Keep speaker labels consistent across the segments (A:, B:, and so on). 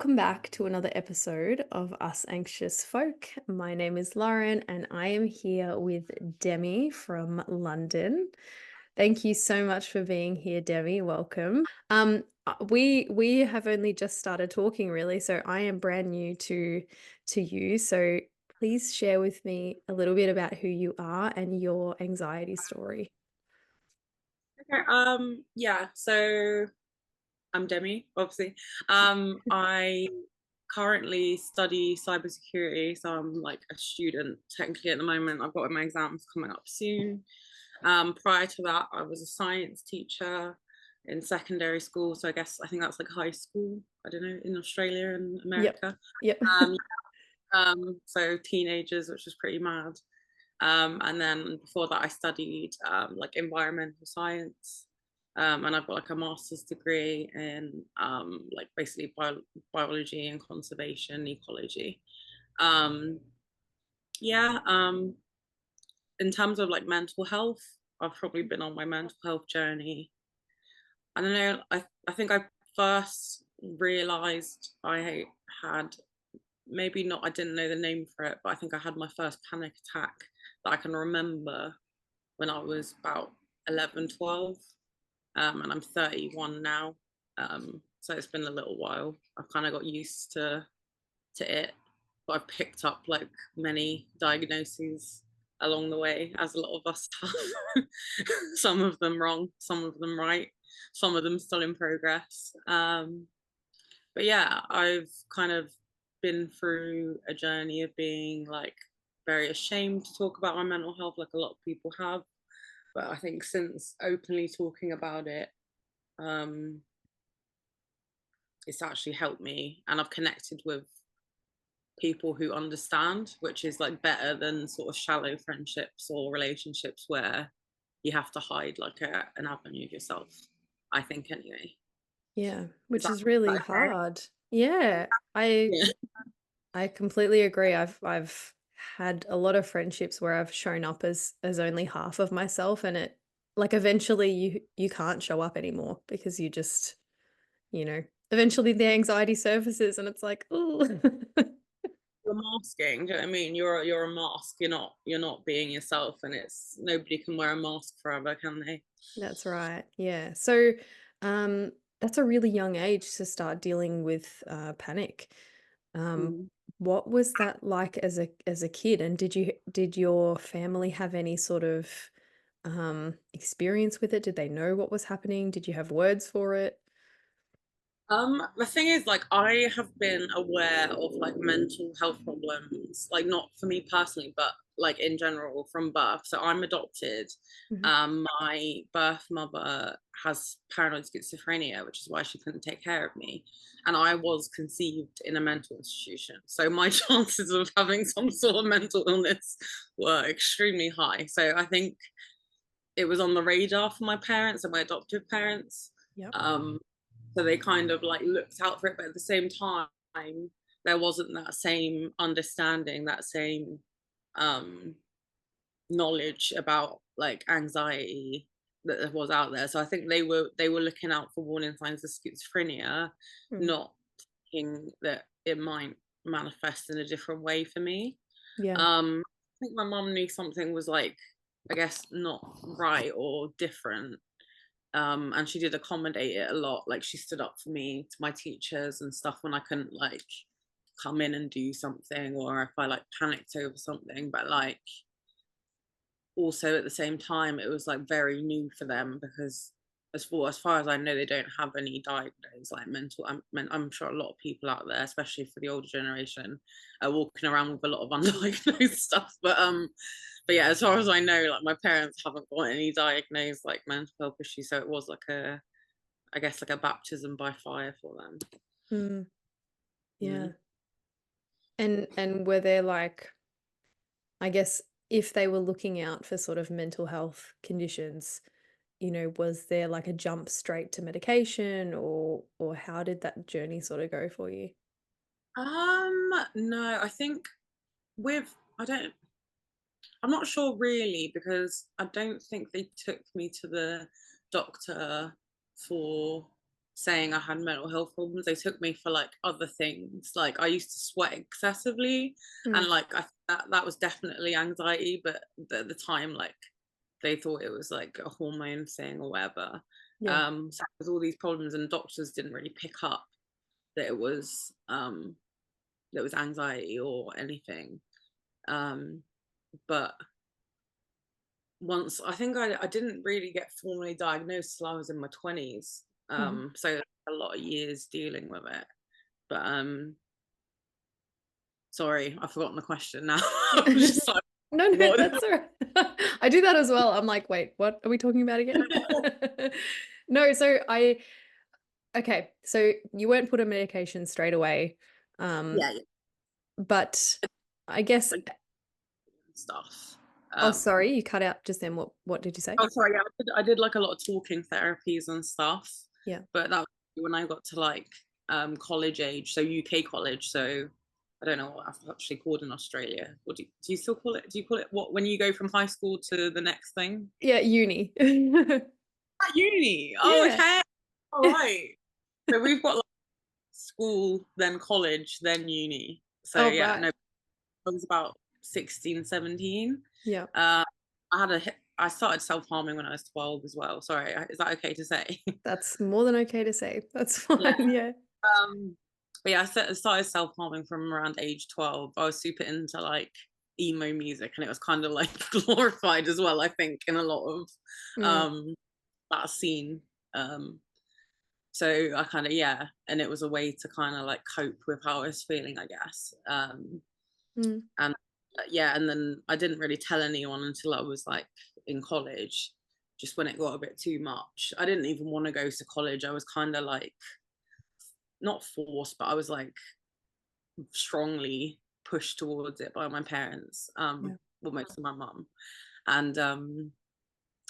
A: Welcome back to another episode of Us Anxious Folk. My name is Lauren and I am here with Demi from London. Thank you so much for being here, Demi. Welcome. We have only just started talking really, so I am brand new to you. So please share with me a little bit about who you are and your anxiety story.
B: Okay, yeah, so I'm Demi, obviously. I currently study cybersecurity, so I'm like a student technically at the moment. I've got my exams coming up soon. Prior to that, I was a science teacher in secondary school, so I think that's like high school, I don't know, in Australia and
A: Yep.
B: America.
A: Yep.
B: Um, so teenagers, which was pretty mad. And then before that, I studied like environmental science. And I've got like a master's degree in like basically biology and conservation ecology. Um, yeah, in terms of like mental health, I've probably been on my mental health journey. I don't know, I think I first realized I had maybe not, I didn't know the name for it, but I think I had my first panic attack that I can remember when I was about 11, 12. And I'm 31 now. So it's been a little while. I've kind of got used to it, but I've picked up like many diagnoses along the way, as a lot of us have. Some of them wrong, some of them right, some of them still in progress. But yeah, I've kind of been through a journey of being like very ashamed to talk about my mental health, like a lot of people have. But I think since openly talking about it, um, it's actually helped me, and I've connected with people who understand, which is like better than sort of shallow friendships or relationships where you have to hide like an avenue of yourself. I think anyway.
A: Yeah,
B: Is
A: which
B: that,
A: is
B: is
A: really
B: that okay?
A: hard. Yeah, I
B: Yeah.
A: I completely agree. I've had a lot of friendships where I've shown up as only half of myself and it like eventually you can't show up anymore because you just, you know, eventually the anxiety surfaces and it's like, oh.
B: You're masking. Do you know what I mean? You're a mask. You're not being yourself, and it's nobody can wear a mask forever, can they?
A: That's right. Yeah. So, um, that's a really young age to start dealing with panic. Um,
B: Mm.
A: what was that like as a kid? And did your family have any sort of experience with it? Did they know what was happening? Did you have words for it?
B: The thing is, like, I have been aware of like mental health problems, like not for me personally, but like in general from birth. So I'm adopted.
A: Mhm.
B: My birth mother has paranoid schizophrenia, which is why she couldn't take care of me. And I was conceived in a mental institution. So my chances of having some sort of mental illness were extremely high. So I think it was on the radar for my parents and my adoptive parents.
A: Yep.
B: Um, so they kind of like looked out for it, but at the same time, there wasn't that same understanding, that same um, knowledge about like anxiety that there was out there. So I think they were looking out for warning signs of schizophrenia,
A: Mm.
B: not thinking that it might manifest in a different way for me.
A: Yeah.
B: I think my mum knew something was like, I guess, not right or different. And she did accommodate it a lot. Like she stood up for me to my teachers and stuff when I couldn't like come in and do something, or if I like panicked over something. But like also at the same time, it was like very new for them because as far as I know, they don't have any diagnosed like mental. I'm sure a lot of people out there, especially for the older generation, are walking around with a lot of undiagnosed stuff. But yeah, as far as I know, like my parents haven't got any diagnosed like mental health issues, so it was like I guess like a baptism by fire for them.
A: Mm.
B: Mm.
A: Yeah. And were there like, I guess if they were looking out for sort of mental health conditions, was there like a jump straight to medication or how did that journey sort of go for you?
B: No, I think with I'm not sure really because I don't think they took me to the doctor for saying I had mental health problems. They took me for like other things. Like I used to sweat excessively, and
A: Mm.
B: like that was definitely anxiety. But at the time, like they thought it was like a hormone thing or whatever.
A: Yeah.
B: So there was all these problems, and doctors didn't really pick up that it was anxiety or anything. Um, but once I think I didn't really get formally diagnosed till I was in my 20s.
A: Mhm.
B: So a lot of years dealing with it. But sorry, I've forgotten the question now. I was just like,
A: No, no,
B: what?
A: that's all right. I do that as well. I'm like, wait, what are we talking about again? No, so okay, so you weren't put on medication straight away. Um,
B: Yeah, yeah,
A: but I guess,
B: like stuff.
A: oh,
B: Um,
A: sorry, you cut out just then. What did you say?
B: oh, sorry, yeah, I did like a lot of talking therapies and stuff,
A: Yeah.
B: but that was when I got to like college age, so UK college. So I don't know what that's actually called in Australia. What do you still call it? Do you call it what when you go from high school to the next thing?
A: Yeah, uni.
B: At uni. Oh,
A: Yeah.
B: okay. All right. So we've got like school, then college, then uni. So
A: Oh,
B: yeah,
A: right.
B: no, I was about 16, 17.
A: Yeah.
B: Uh, I started self-harming when I was 12 as well. Sorry, is that okay to say?
A: That's more than okay to say. That's
B: Yeah.
A: fine. Yeah.
B: But yeah, started self-harming from around age 12. I was super into like emo music, and it was kind of like glorified as well, I think, in a lot of
A: Mm,
B: um that scene. Um so I kind of, yeah, and it was a way to kind of like cope with how I was feeling, I guess.
A: mm,
B: And yeah, and then I didn't really tell anyone until I was like in college, just when it got a bit too much. I didn't even want to go to college. I was kind of like not forced, but I was like strongly pushed towards it by my parents,
A: yeah.
B: well, mostly my mum. And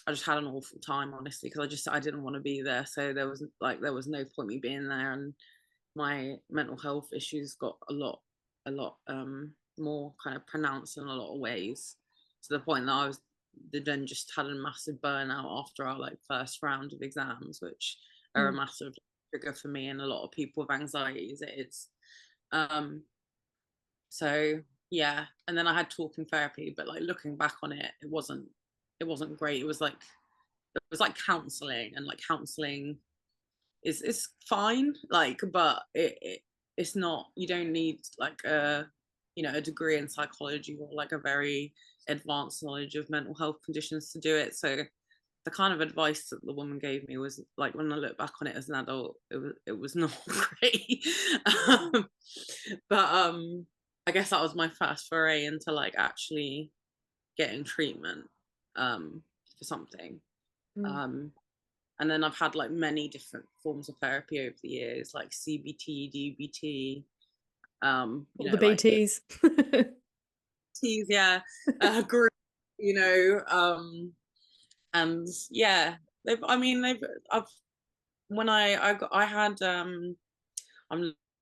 B: I just had an awful time, honestly, because I didn't want to be there. So there was no point me being there, and my mental health issues got a lot more kind of pronounced in a lot of ways, to the point that I was then just had a massive burnout after our like first round of exams, which are a
A: Mm,
B: massive trigger for me and a lot of people with anxieties. It is. Um, so yeah, and then I had talking therapy, but like looking back on it, it wasn't great. It was like counseling, and like counseling is fine, like, but it's not. You don't need like a degree in psychology or like a very advanced knowledge of mental health conditions to do it. So the kind of advice that the woman gave me was like, when I look back on it as an adult, it was not great. um, but I guess that was my first foray into like actually getting treatment for something.
A: mm.
B: um and then I've had like many different forms of therapy over the years, like CBT, DBT,
A: All the
B: like
A: BTs.
B: teas, yeah, group, you know, and yeah, I've when I had I'm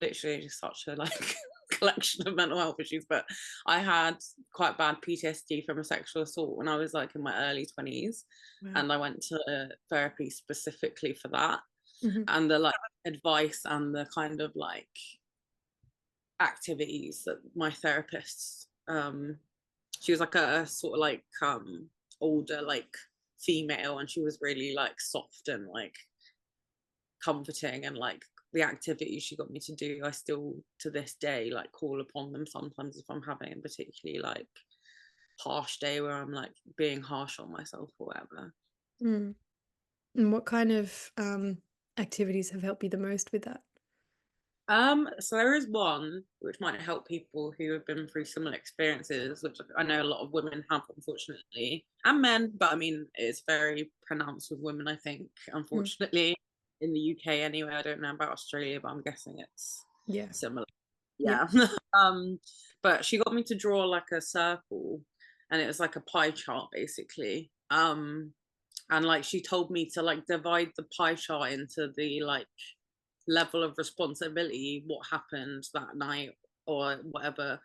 B: literally just such a like collection of mental health issues, but I had quite bad PTSD from a sexual assault when I was like in my early 20s,
A: Wow.
B: and I went to therapy specifically for that.
A: Mhm,
B: And the like advice and the kind of like activities that my therapist, she was like a sort of like older like female, and she was really like soft and like comforting, and like the activities she got me to do, I still to this day like call upon them sometimes if I'm having a particularly like harsh day where I'm like being harsh on myself or whatever.
A: mm. And what kind of activities have helped you the most with that?
B: So there is one which might help people who have been through similar experiences, which I know a lot of women have, unfortunately, and men, but I mean, it's very pronounced with women, I think,
A: Mm,
B: unfortunately, in the UK anyway. I don't know about Australia, but I'm guessing it's
A: yeah.
B: similar.
A: Yeah.
B: Yeah. um, but she got me to draw like a circle, and it was like a pie chart basically. And like she told me to like divide the pie chart into the like level of responsibility, what happened that night or whatever,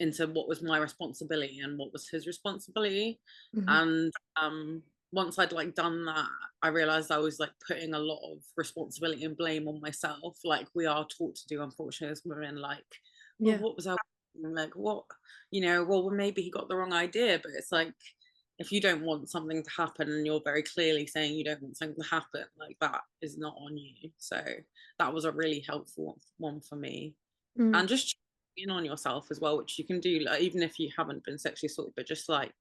B: into what was my responsibility and what was his responsibility.
A: Mhm,
B: And once I'd like done that, I realized I was like putting a lot of responsibility and blame on myself, like we are taught to do, unfortunately, as women. Like, well,
A: Yeah.
B: what was I like? What, well, maybe he got the wrong idea, but it's like if you don't want something to happen and you're very clearly saying you don't want something to happen, like that is not on you. So that was a really helpful one for me.
A: Mm.
B: And just in on yourself as well, which you can do, like, even if you haven't been sexually assaulted, but just like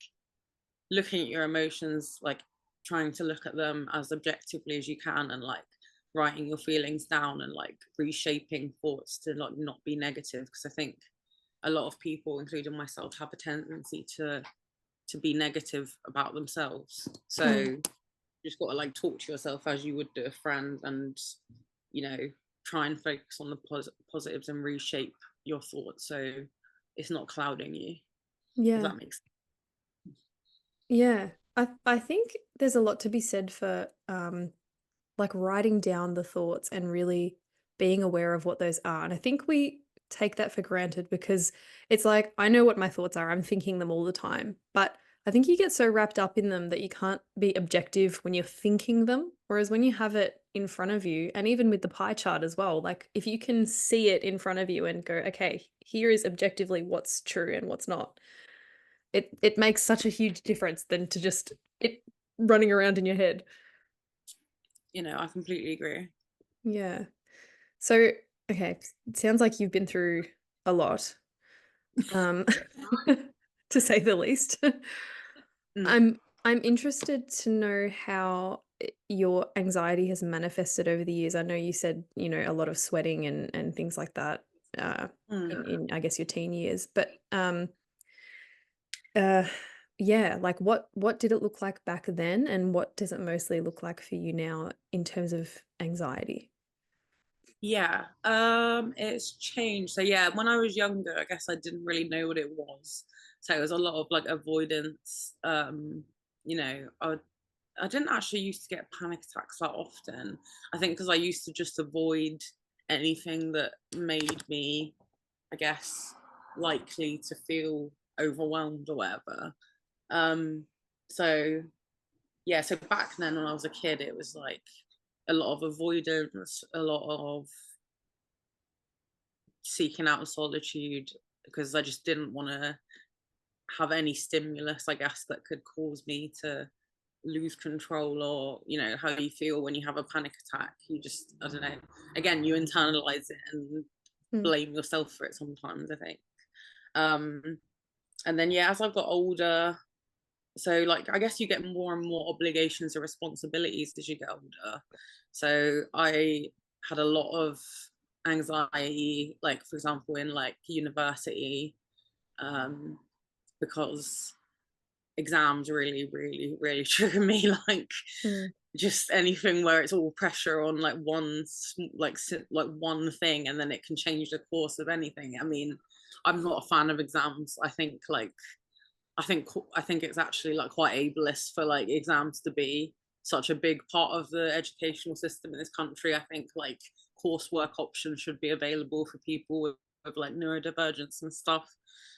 B: looking at your emotions, like trying to look at them as objectively as you can, and like writing your feelings down and like reshaping thoughts to like not be negative, because I think a lot of people, including myself, have a tendency to be negative about themselves. So
A: Mm.
B: you just got to like talk to yourself as you would do a friend, and you know try and focus on the positives and reshape your thoughts so it's not clouding you. Does
A: Yeah.
B: that make sense?
A: Yeah. I think there's a lot to be said for like writing down the thoughts and really being aware of what those are. And I think we take that for granted because it's like, I know what my thoughts are, I'm thinking them all the time. But I think you get so wrapped up in them that you can't be objective when you're thinking them. Whereas when you have it in front of you, and even with the pie chart as well, like if you can see it in front of you and go, okay, here is objectively what's true and what's not, it makes such a huge difference than to just it running around in your head.
B: I completely agree.
A: Yeah. So, okay, it sounds like you've been through a lot, um, to say the least.
B: Mm,
A: I'm interested to know how your anxiety has manifested over the years. I know you said, a lot of sweating and things like that, uh,
B: mm.
A: in I guess your teen years, but uh, yeah, like what did it look like back then, and what does it mostly look like for you now in terms of anxiety?
B: Yeah, it's changed. So yeah, when I was younger, I guess I didn't really know what it was. So it was a lot of like avoidance. I didn't actually used to get panic attacks that often. I think because I used to just avoid anything that made me, I guess, likely to feel overwhelmed or whatever. Um, so yeah, so back then when I was a kid, it was like a lot of avoidance, a lot of seeking out solitude, because I just didn't want to have any stimulus, I guess, that could cause me to lose control, or how you feel when you have a panic attack. You just, I don't know, again, you internalize it and
A: Mm,
B: blame yourself for it sometimes, I think. um and then yeah, as I've got older, so like I guess you get more and more obligations and responsibilities as you get older. So I had a lot of anxiety, like for example in like university, um because exams really really really trigger me. Like
A: mm,
B: just anything where it's all pressure on like like one thing, and then it can change the course of anything. I mean, I'm not a fan of exams. I think it's actually like quite ableist for like exams to be such a big part of the educational system in this country. I think like coursework options should be available for people with like neurodivergence and stuff,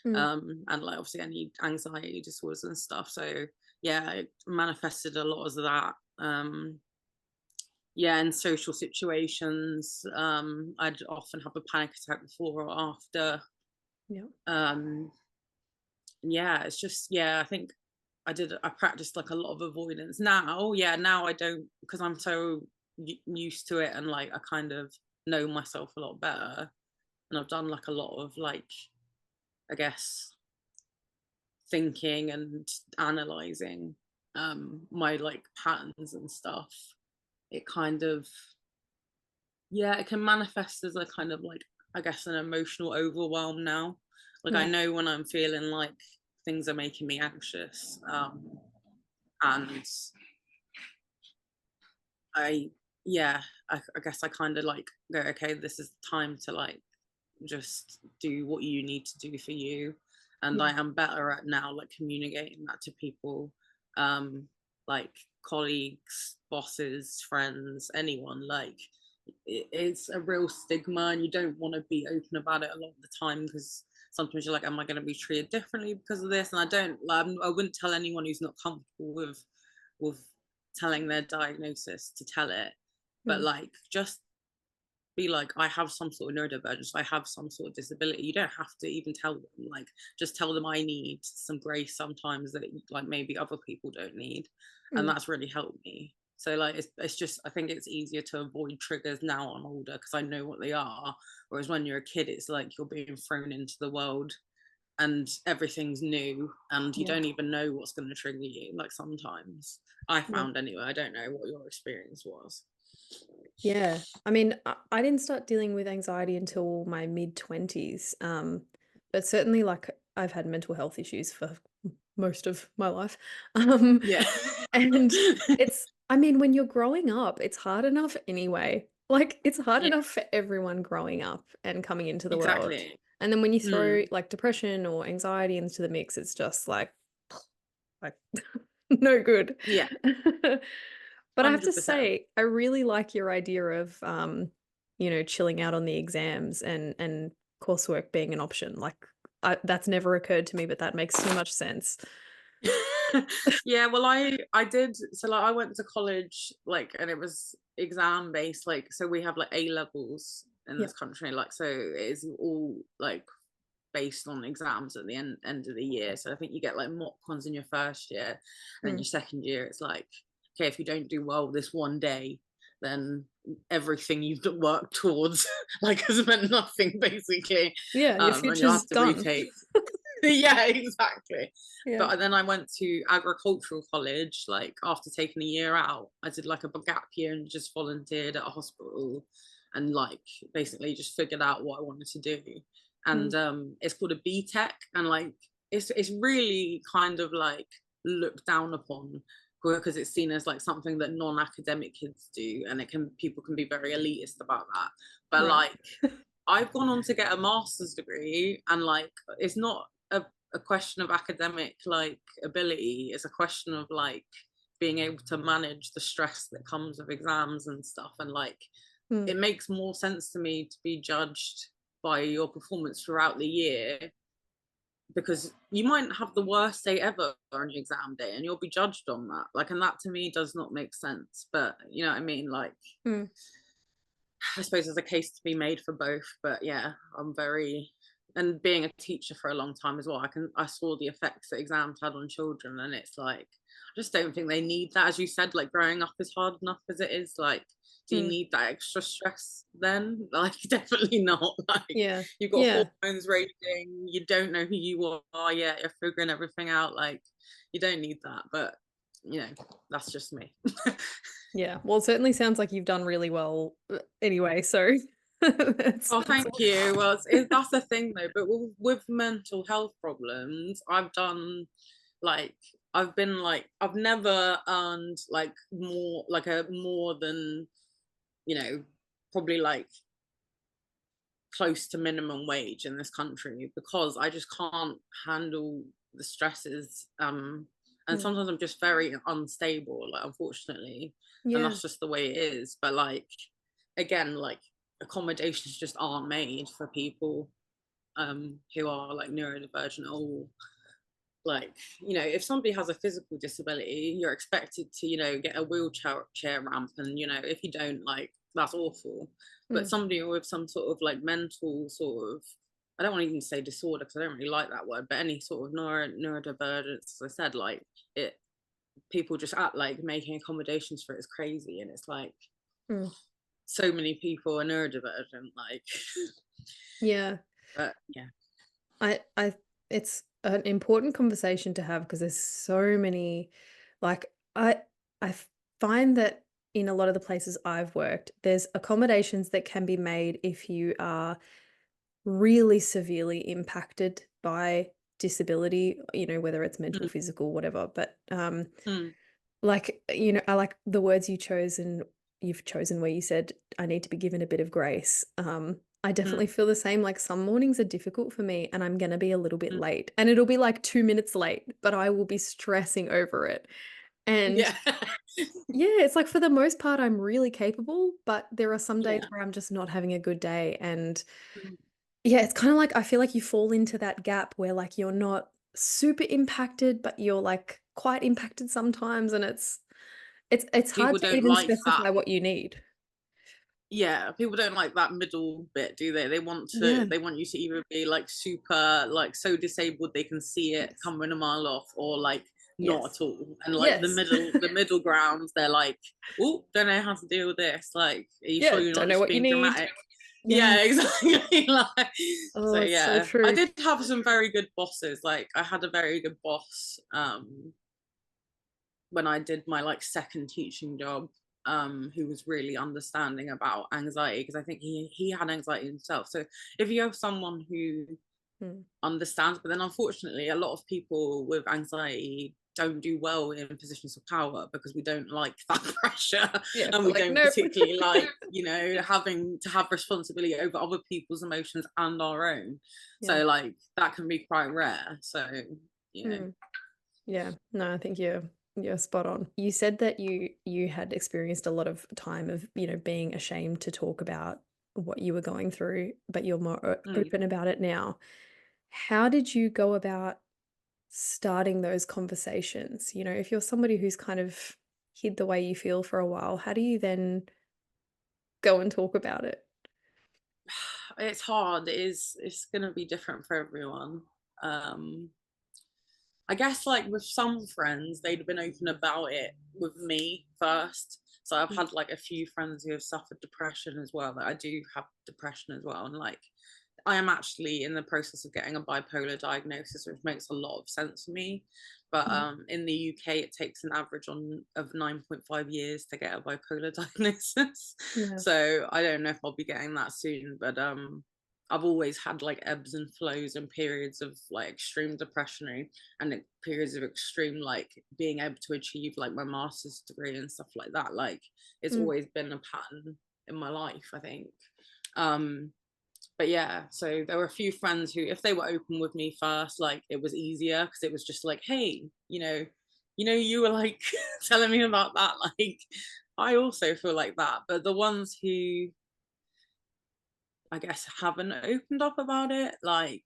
A: mm,
B: and like obviously any anxiety disorders and stuff. So yeah, it manifested a lot of that. Yeah, in social situations, I'd often have a panic attack before or after.
A: yeah.
B: Um, yeah, it's just, yeah, I think I practiced like a lot of avoidance. Now, yeah, now I don't, because I'm so used to it, and like I kind of know myself a lot better, and I've done like a lot of like, I guess, thinking and analyzing my like patterns and stuff. It kind of, yeah, it can manifest as a kind of like, I guess, an emotional overwhelm now. Like I
A: Mm,
B: know when I'm feeling like things are making me anxious, and I, yeah, I guess I kind of like go, okay, this is time to like just do what you need to do for you. And I
A: yeah.
B: am better at now like communicating that to people, um like colleagues, bosses, friends, anyone. Like it's a real stigma, and you don't want to be open about it a lot of the time, because sometimes you're like, am I going to be treated differently because of this? And I don't like, I wouldn't tell anyone who's not comfortable with with telling their diagnosis to tell it, but
A: Mm.
B: like just be like, I have some sort of neurodivergence, I have some sort of disability. You don't have to even tell them, like, just tell them I need some grace sometimes that like maybe other people don't need. And
A: Mm.
B: that's really helped me. So like it's just, I think it's easier to avoid triggers now I'm older because I know what they are. Whereas when you're a kid, it's like you're being thrown into the world and everything's new and you
A: Yeah.
B: don't even know what's going to trigger you. Like sometimes I
A: Yeah.
B: found anyway, I don't know what your experience was.
A: Yeah. I mean, I didn't start dealing with anxiety until my mid-20s. But certainly like I've had mental health issues for most of my life. Um,
B: Yeah.
A: and I mean, when you're growing up, it's hard enough anyway. Like it's hard
B: Yeah,
A: enough for everyone growing up and coming into the world.
B: exactly.
A: And then when you throw
B: Mm.
A: like depression or anxiety into the mix, it's just like no good.
B: Yeah,
A: But I have to
B: 100%.
A: say, I really like your idea of chilling out on the exams and coursework being an option. Like that's never occurred to me, but that makes so much sense.
B: Yeah, well, I did. So like I went to college like, and it was exam based. Like, so we have like A levels in
A: Yeah.
B: this country. Like, so it is all like based on exams at the end of the year. So I think you get like mock ones in your first year, and then
A: Mm.
B: your second year it's like, okay, if you don't do well this one day, then everything you've worked towards like has meant nothing basically,
A: Yeah, your
B: and you'll
A: future's
B: have to
A: done.
B: retake. Yeah, exactly.
A: Yeah.
B: But then I went to agricultural college, like after taking a year out, I did like a gap year and just volunteered at a hospital and like basically just figured out what I wanted to do. And
A: Mm.
B: it's called a BTEC, and like it's really kind of like looked down upon because it's seen as like something that non-academic kids do, and people can be very elitist about that. But
A: Right.
B: like I've gone on to get a master's degree, and like it's not a question of academic like ability. It's a question of like being able to manage the stress that comes with exams and stuff. And like
A: Mm.
B: it makes more sense to me to be judged by your performance throughout the year, because you might have the worst day ever on your exam day and you'll be judged on that. Like, and that to me does not make sense. But you know what I mean? Like,
A: Mm.
B: I suppose there's a case to be made for both, but yeah, I'm very, and being a teacher for a long time as well, I saw the effects that exams had on children, and it's like I just don't think they need that. As you said, like growing up is hard enough as it is. Like, do you
A: Mm.
B: need that extra stress then? Like, definitely not. Like,
A: Yeah.
B: you've got
A: Yeah.
B: hormones raging, you don't know who you are yet, you're figuring everything out. Like, you don't need that, but you know, that's just me.
A: Yeah. Well, it certainly sounds like you've done really well anyway, so
B: Oh,
A: that's
B: thank you. Well, that's the thing though. But with mental health problems, I've done like I've been like I've never earned like more than probably like close to minimum wage in this country because I just can't handle the stresses. And
A: Mm.
B: sometimes I'm just very unstable, like unfortunately, and
A: Yeah.
B: that's just the way it is. But like again, like accommodations just aren't made for people who are like neurodivergent or like if somebody has a physical disability, you're expected to get a wheelchair chair ramp, and if you don't, like that's awful. But
A: Mm.
B: somebody with some sort of like mental sort of, I don't want to even say disorder because I don't really like that word, but any sort of neurodivergence, as I said, like it people just act like making accommodations for it is crazy, and it's like
A: Mm.
B: so many people are neurodivergent, like
A: Yeah.
B: but yeah.
A: I it's an important conversation to have because there's so many like I find that in a lot of the places I've worked, there's accommodations that can be made if you are really severely impacted by disability, whether it's mental,
B: Mm,
A: physical, whatever. But
B: mm,
A: like, I like the words you've chosen where you said, I need to be given a bit of grace. I
B: mm,
A: definitely feel the same. Like some mornings are difficult for me and I'm gonna be a little bit
B: mm.
A: late. And it'll be like 2 minutes late, but I will be stressing over it. And
B: Yeah.
A: yeah, it's like for the most part, I'm really capable, but there are some days
B: Yeah.
A: where I'm just not having a good day. And
B: Mm,
A: yeah, it's kind of like I feel like you fall into that gap where like you're not. super impacted, but you're, like, quite impacted sometimes, and it's hard
B: People
A: to
B: don't
A: even
B: like that.
A: specify what you need.
B: Yeah, people don't like that middle bit, do they?
A: Yeah.
B: They want you to either be like super, like so disabled they can see it
A: Yes.
B: coming a mile off, or like not
A: Yes.
B: at all. And like
A: Yes.
B: the middle ground, they're like, oh, don't know how to deal with this. Like, are you sure
A: Yeah,
B: you're
A: don't
B: not
A: know
B: just
A: what you
B: being
A: need.
B: dramatic?
A: Yeah.
B: Yeah, exactly. Like, so
A: Oh, it's so
B: yeah. I
A: true.
B: did have some very good bosses. Like I had a very good boss when I did my like second teaching job, who was really understanding about anxiety, because I think he had anxiety himself. So if you have someone who
A: Mm.
B: understands, but then unfortunately a lot of people with anxiety don't do well in positions of power because we don't like that pressure,
A: Yeah,
B: and
A: we're
B: we
A: like,
B: don't
A: "Nope."
B: particularly like, you know, having to have responsibility over other people's emotions and our own.
A: Yeah.
B: So like that can be quite rare. So you know.
A: Mm. Yeah. No, I think you're spot on. You said that you had experienced a lot of time of, being ashamed to talk about what you were going through, but you're more
B: Mm.
A: open about it now. How did you go about starting those conversations? If you're somebody who's kind of hid the way you feel for a while, how do you then go and talk about it?
B: It's hard. It's gonna be different for everyone. Um I guess like with some friends, they'd been open about it with me first. So I've
A: Mm,
B: had like a few friends who have suffered depression as well. Like I do have depression as well. And like I am actually in the process of getting a bipolar diagnosis, which makes a lot of sense for me. But
A: mm,
B: in the UK, it takes an average of 9.5 years to get a bipolar diagnosis.
A: yeah.
B: So I don't know if I'll be getting that soon. But I've always had like ebbs and flows and periods of like extreme depression and periods of extreme like being able to achieve like my master's degree and stuff like that. Like it's
A: Mm,
B: always been a pattern in my life, I think. Um, but yeah, so there were a few friends who, if they were open with me first, like it was easier because it was just like, hey, you were like telling me about that. Like, I also feel like that. But the ones who I guess haven't opened up about it, like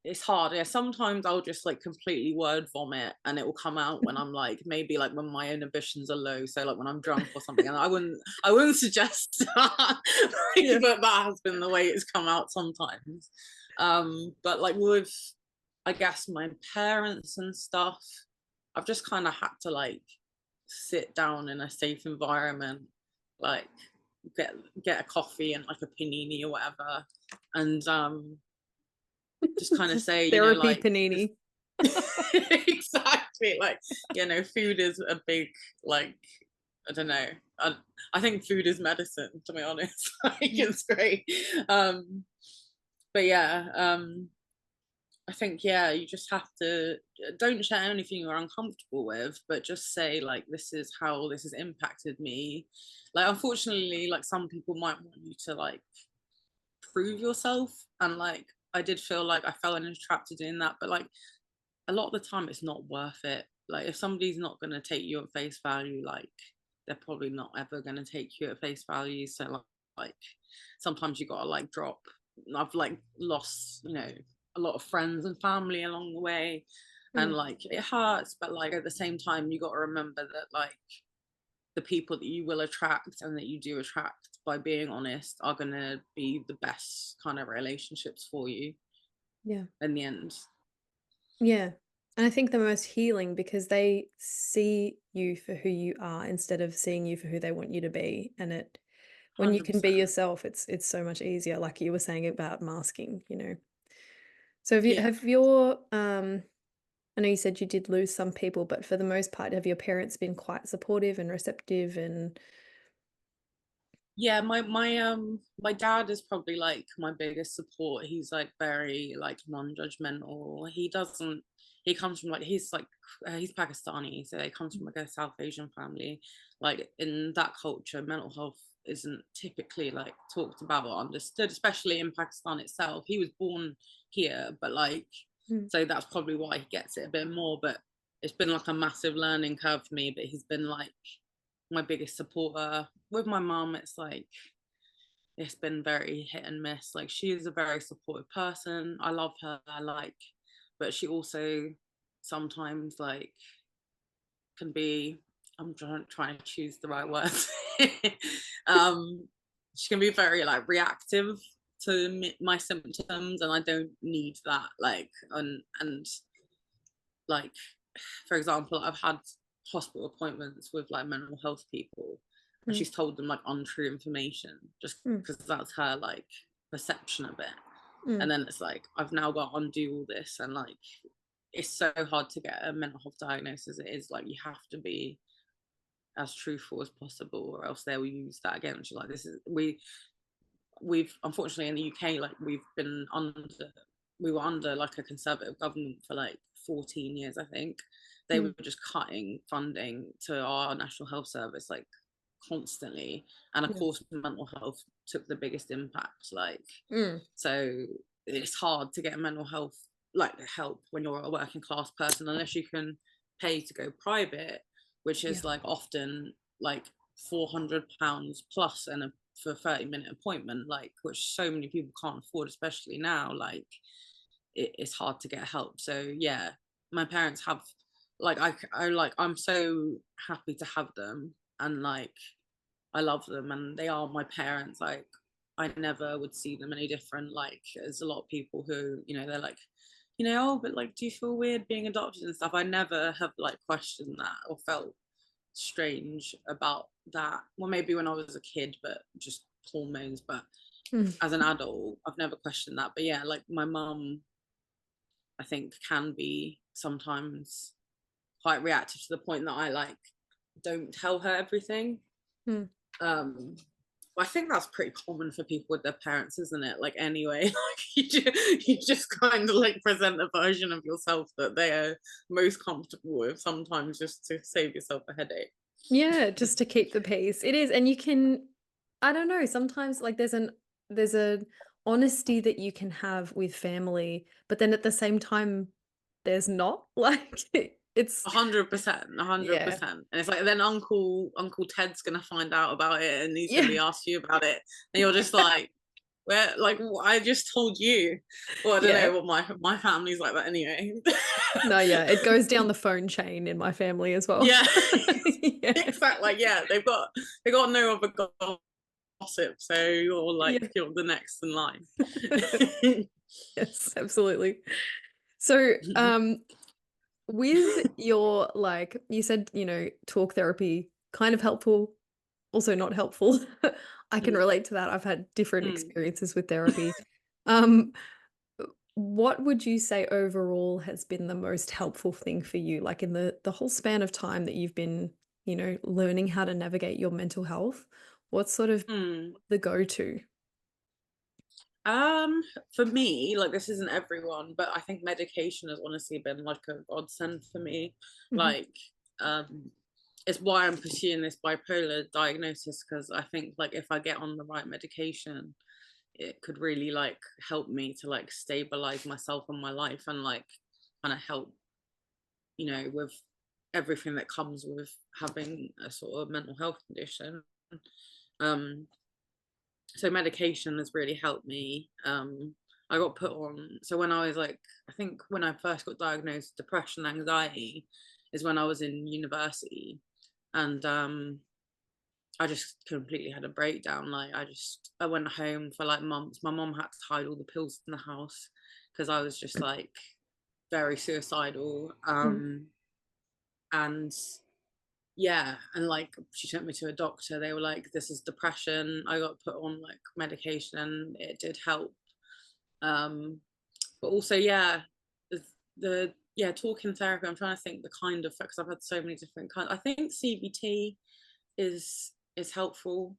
B: it's hard. Yeah, sometimes I'll just like completely word vomit and it will come out when I'm like maybe like when my inhibitions are low. So like when I'm drunk or something. And I wouldn't suggest that.
A: yeah.
B: But that has been the way it's come out sometimes. But like with I guess my parents and stuff, I've just kind of had to like sit down in a safe environment, like get get a coffee and like a panini or whatever, and just kind of
A: Just
B: say,
A: therapy
B: like this.
A: panini.
B: Exactly, like food is a big like I don't know. I think food is medicine, to be honest. Like
A: Mm,
B: it's great. Um, but yeah, I think yeah, you just have to don't share anything you're uncomfortable with, but just say like this is how this has impacted me. Like unfortunately, like some people might want you to like prove yourself, and like I did feel like I fell in a trap to doing that, but like a lot of the time it's not worth it. Like if somebody's not going to take you at face value, like they're probably not ever going to take you at face value. So like sometimes you got to like drop. I've like lost a lot of friends and family along the way, and
A: mm,
B: like it hurts, but like at the same time you got to remember that like the people that you will attract and that you do attract by being honest are going to be the best kind of relationships for you
A: yeah.
B: in the end.
A: Yeah. And I think the most healing because they see you for who you are instead of seeing you for who they want you to be. And when you can be
B: 100%.
A: yourself, it's so much easier, like you were saying about masking. So have you
B: Yeah.
A: have your I know you said you did lose some people, but for the most part, have your parents been quite supportive and receptive and
B: Yeah, my dad is probably like my biggest support. He's like very like non-judgmental. He comes from like he's Pakistani, so he comes from like a South Asian family. Like in that culture, mental health isn't typically like talked about or understood, especially in Pakistan itself. He was born here, but like
A: Mm,
B: so that's probably why he gets it a bit more. But it's been like a massive learning curve for me, but he's been like my biggest supporter. With my mom, it's like it's been very hit and miss. Like, she is a very supportive person. I love her, like, but she also sometimes like can be, I'm trying to choose the right words. um she can be very like reactive to my symptoms, and I don't need that. Like, and like, for example, I've had hospital appointments with like mental health people, and
A: Mm,
B: she's told them like untrue information just
A: mm,
B: because that's her like perception of it.
A: mm.
B: And then it's like I've now got to undo all this, and like it's so hard to get a mental health diagnosis. It is like you have to be as truthful as possible, or else they will use that against you. Like, this is we've unfortunately in the UK, like, we were under like a conservative government for like 14 years, I think. They
A: Mm,
B: were just cutting funding to our national health service like constantly, and of
A: yeah.
B: course mental health took the biggest impact. Like,
A: Mm,
B: so it's hard to get mental health like help when you're a working class person, unless you can pay to go private, which
A: yeah.
B: is like often like £400 plus and for a 30-minute appointment, like, which so many people can't afford, especially now. Like, it's hard to get help. So yeah, my parents have, like, I'm so happy to have them, and like I love them, and they are my parents. Like, I never would see them any different. Like, there's a lot of people who, they're like, oh, but like, do you feel weird being adopted and stuff? I never have like questioned that or felt strange about that. Well, maybe when I was a kid, but just hormones. But
A: Mm,
B: as an adult, I've never questioned that. But yeah, like my mum, I think, can be sometimes quite reactive to the point that I like don't tell her everything.
A: mm.
B: Um, I think that's pretty common for people with their parents, isn't it? Like, anyway, like you just kind of like present a version of yourself that they are most comfortable with, sometimes just to save yourself a headache.
A: Yeah, just to keep the peace. It is, and you can, I don't know, sometimes like there's a honesty that you can have with family, but then at the same time there's not. Like it's
B: 100%, a hundred
A: yeah.
B: percent. And it's like then Uncle Ted's gonna find out about it, and he's gonna
A: Yeah.
B: be asked you about it, and you're just like, where, like, I just told you. Well, I don't
A: Yeah.
B: know what my family's like that anyway.
A: No, yeah, it goes down the phone chain in my family as well.
B: Yeah,
A: Yeah.
B: exactly. Like, yeah, they got no other gossip, so
A: Yeah.
B: you're the next in line.
A: Yes, absolutely. So, with your like you said, talk therapy kind of helpful, also not helpful. I can
B: Mm,
A: relate to that. I've had different
B: mm.
A: experiences with therapy. Um, what would you say overall has been the most helpful thing for you, like in the whole span of time that you've been, learning how to navigate your mental health? What's sort of
B: Mm.
A: the go-to?
B: Um, for me, like, this isn't everyone, but I think medication has honestly been like a godsend for me.
A: Mhm,
B: Like, um, it's why I'm pursuing this bipolar diagnosis, because I think like if I get on the right medication, it could really like help me to like stabilize myself and my life, and like kind of help, with everything that comes with having a sort of mental health condition. Um, so medication has really helped me. I got put on, so when I was like, I think when I first got diagnosed with depression, anxiety is when I was in university, and I just completely had a breakdown. Like, I went home for like months. My mom had to hide all the pills in the house because I was just like very suicidal.
A: mm,
B: And yeah, and like she took me to a doctor. They were like, this is depression. I got put on like medication, and it did help. um but also, yeah, the yeah, talking therapy, I'm trying to think the kind of, because I've had so many different kinds. I think CBT is helpful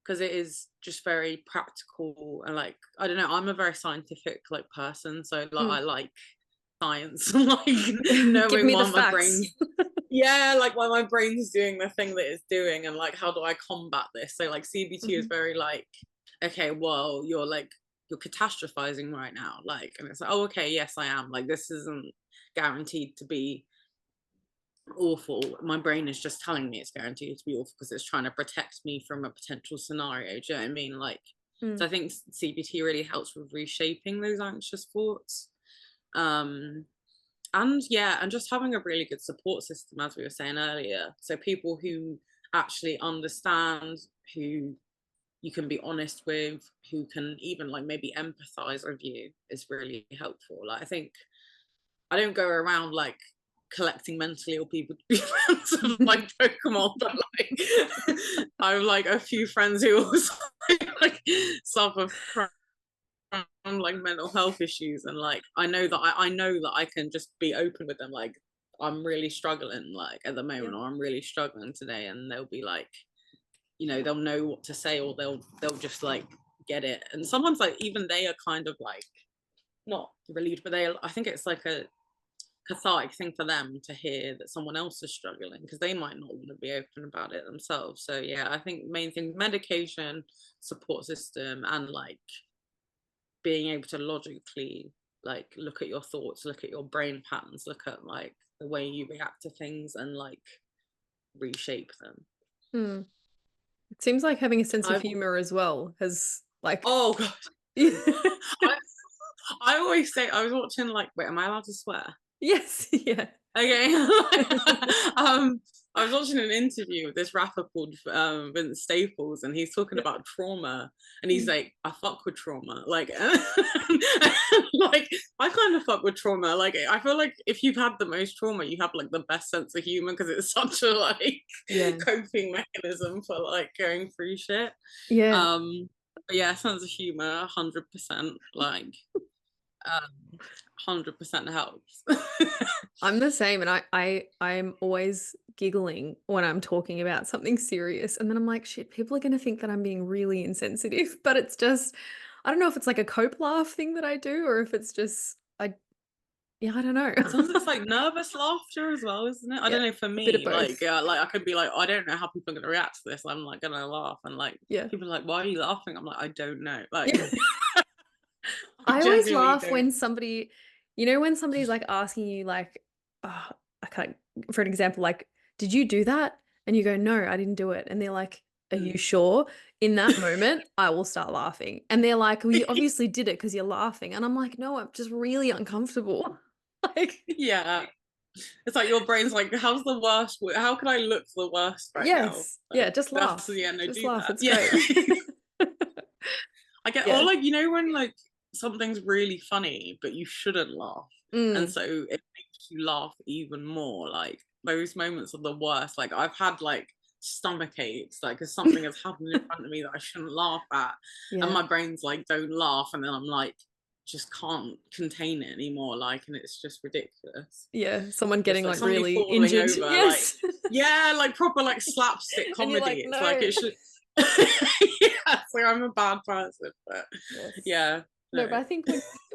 B: because it is just very practical, and like, I don't know, I'm a very scientific like person, so like
A: mm.
B: I like science and like
A: Give
B: knowing
A: me the
B: why my
A: facts.
B: brain's, yeah, like why my brain's doing the thing that it's doing, and like how do I combat this. So like CBT is
A: Mhm,
B: very like, okay, well, you're catastrophizing right now, like, and it's like, oh, okay, yes, I am. Like, this isn't guaranteed to be awful. My brain is just telling me it's guaranteed to be awful because it's trying to protect me from a potential scenario. Do you know what I mean? Like, So
A: Mm.
B: I think CBT really helps with reshaping those anxious thoughts. Um, and yeah, and just having a really good support system, as we were saying earlier. So people who actually understand, who you can be honest with, who can even like maybe empathize with you is really helpful. Like I think I don't go around like collecting mentally ill people to be friends with like Pokemon, but like I have like a few friends who also like suffer from like mental health issues, and like I know that I can just be open with them, like I'm really struggling like at the
A: Yeah.
B: moment, or I'm really struggling today, and they'll be like, you know, they'll know what to say, or they'll just like get it. And sometimes like even they are kind of like not relieved, but they, I think it's like a cathartic thing for them to hear that someone else is struggling, because they might not want to be open about it themselves. So yeah, I think main thing, medication, support system, and like being able to logically like look at your thoughts, look at your brain patterns, look at like the way you react to things, and like reshape them.
A: Mm. It seems like having a sense of
B: I've
A: humor as well has like
B: Oh god.
A: yes.
B: I, I always say, I was watching like, wait, am I allowed to swear?
A: Yeah.
B: Okay. I was watching an interview with this rapper called Vince Staples, and he's talking
A: Yeah.
B: about trauma, and he's
A: Mm.
B: like, I fuck with trauma. Like, like I kind of fuck with trauma. Like, I feel like if you've had the most trauma, you have like the best sense of humor, because it's such a like
A: Yeah.
B: coping mechanism for like going through shit.
A: Yeah.
B: But yeah, sense of humor, 100%. Like, 100% helps.
A: I'm the same, and I'm always giggling when I'm talking about something serious, and then I'm like, shit, people are gonna think that I'm being really insensitive, but it's just, I don't know if it's like a cope laugh thing that I do, or if it's just yeah, I don't know.
B: Sometimes it's like nervous laughter as well, isn't it? I
A: Yeah,
B: don't know. For
A: a bit of
B: me, like,
A: both.
B: yeah, like I could be like, I don't know how people are gonna react to this. I'm like gonna laugh, and like
A: Yeah.
B: people are like, why are you laughing? I'm like, I don't know. Like,
A: Yeah.
B: I
A: I always
B: genuinely
A: laugh
B: don't.
A: when somebody, you know, when somebody's like asking you, like, oh, I can't, for an example, like, did you do that? And you go, no, I didn't do it. And they're like, are you sure? In that moment, I will start laughing. And they're like, well, you obviously did it because you're laughing. And I'm like, no, I'm just really uncomfortable. Like,
B: Yeah, it's like your brain's like, how's the worst? How can I look the worst right now?
A: yes. Yeah,
B: Like
A: just
B: that's
A: laugh.
B: the end. I
A: Just
B: do
A: laugh.
B: that.
A: It's
B: Yeah.
A: great.
B: I get, or
A: Yeah.
B: like, you know, when like something's really funny, but you shouldn't laugh. And
A: Mm,
B: so it makes you laugh even more. Like those moments are the worst. Like I've had like stomach aches, like because something has happened in front of me that I shouldn't laugh at. And
A: yeah.
B: my brain's like, don't laugh. And then I'm like, just can't contain it anymore. Like, and it's just ridiculous.
A: Yeah. Someone
B: Just
A: getting
B: like
A: like
B: somebody
A: really
B: falling
A: injured.
B: over, like,
A: Yes.
B: yeah, like proper like slapstick
A: And you're
B: comedy.
A: like,
B: It's like
A: no.
B: it should. Yeah, so I'm a bad person, but
A: Yes.
B: yeah,
A: No,
B: no.
A: but I think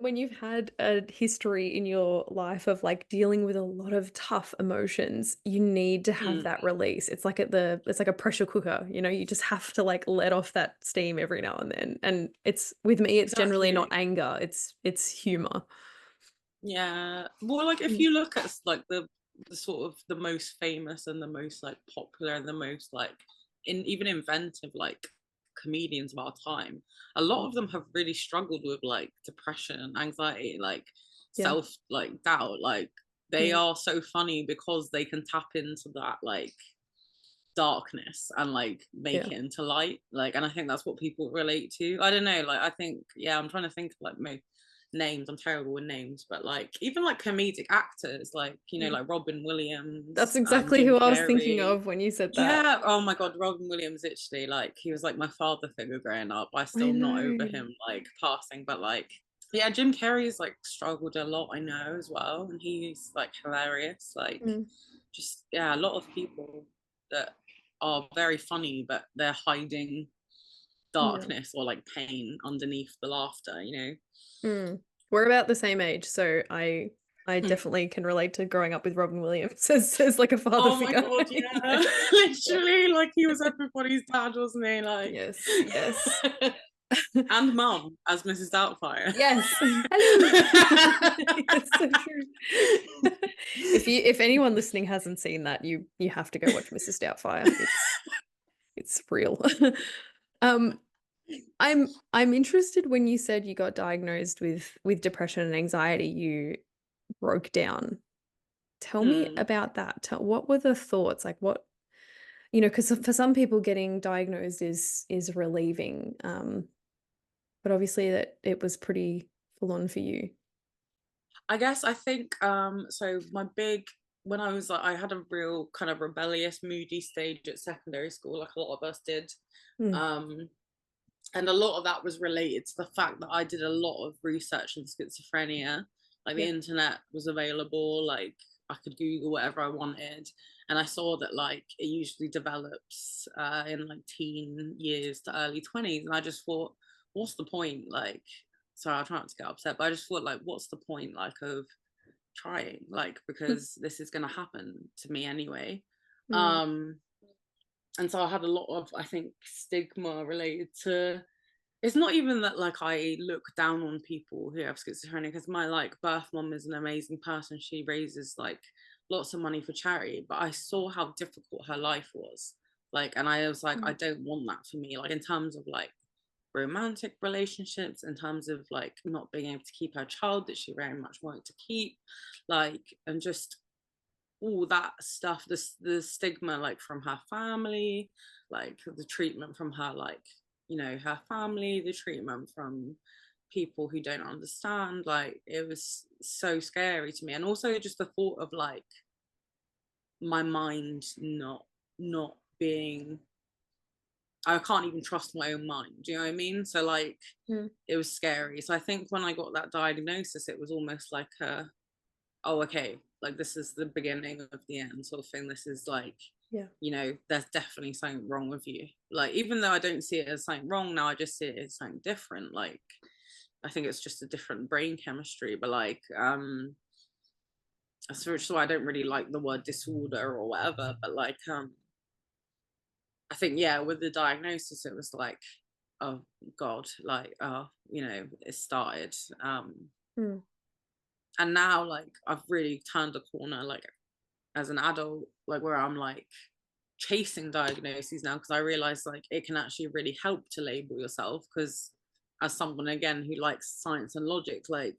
A: when you've had a history in your life of like dealing with a lot of tough emotions, you need to have
B: Mm,
A: that release. It's like it's like a pressure cooker, you know, you just have to like let off that steam every now and then. And it's with me, it's generally not
B: exactly.
A: anger, it's humor.
B: Yeah. Well, like if
A: Mm.
B: you look at like the sort of the most famous and the most like popular and the most like in even inventive like comedians of our time, a lot of them have really struggled with like depression, anxiety, like
A: Yeah.
B: self like doubt. Like they
A: Yeah.
B: are so funny because they can tap into that like darkness and like make
A: Yeah.
B: it into light. Like, and I think that's what people relate to. I don't know, like I think, yeah, I'm trying to think of like names. I'm terrible with names, but like even like comedic actors, like, you know,
A: Mm.
B: like Robin
A: That's
B: Williams,
A: exactly
B: Jim
A: who I was thinking
B: Carrey.
A: of when you said that.
B: Yeah, oh my god, Robin Williams, literally, like he was like my father figure growing up. I
A: I
B: still not over
A: know.
B: him like passing, but like yeah, Jim Carrey's like struggled a lot, I know, as well, and he's like hilarious. Like
A: Mm.
B: just yeah, a lot of people that are very funny, but they're hiding
A: Yeah.
B: darkness or like pain underneath the laughter, you know.
A: Mm. We're about the same age, so I definitely can relate to growing up with Robin Williams as like a father
B: Oh my
A: figure.
B: god,
A: Yeah.
B: yeah.
A: Yeah.
B: Literally, like he was everybody's dad, wasn't he? Like
A: Yes, yes.
B: and mum as Mrs. Doubtfire.
A: Yes. Hello. It's so true. If anyone listening hasn't seen that, you have to go watch Mrs. Doubtfire. It's real. Um, I'm interested when you said you got diagnosed with depression and anxiety, you broke down. Tell me
B: Mm.
A: about that. What were the thoughts? Like what, you know, because for some people getting diagnosed is relieving. But obviously that it was pretty full on for you.
B: I guess I think so my big when I was like I had a real kind of rebellious, moody stage at secondary school, like a lot of us did.
A: Mm,
B: Um and a lot of that was related to the fact that I did a lot of research on schizophrenia. Like the
A: yeah.
B: internet was available, like I could Google whatever I wanted, and I saw that like it usually develops in like teen years to early 20s, and I just thought, what's the point? Like, sorry, I try not to get upset, but I just thought like, what's the point like of trying, like, because this is gonna happen to me anyway.
A: Mm,
B: Um, and so I had a lot of, I think, stigma related to it's not even that like I look down on people who have schizophrenia because my like birth mom is an amazing person. She raises like lots of money for charity, but I saw how difficult her life was. Like, and I was like, I
A: mm,
B: don't want that for me. Like in terms of like romantic relationships, in terms of like not being able to keep her child that she very much wanted to keep, like, and just all that stuff, the stigma like from her family, like the treatment from her, like, you know, her family, the treatment from people who don't understand, like it was so scary to me. And also just the thought of like my mind not being, I can't even trust my own mind, do you know what I mean? So like
A: mm,
B: it was scary. So I think when I got that diagnosis it was almost like a, oh, okay, like this is the beginning of the end sort of thing. This is like,
A: yeah.
B: you know, there's definitely something wrong with you. Like, even though I don't see it as something wrong now, I just see it as something different. Like, I think it's just a different brain chemistry, but like, so which is why I don't really like the word disorder or whatever. But like, I think, yeah, with the diagnosis, it was like, oh God, like, oh, you know, it started.
A: Mm,
B: And now, like, I've really turned a corner, like, as an adult, like where I'm like chasing diagnoses now because I realize like it can actually really help to label yourself. Because as someone again who likes science and logic, like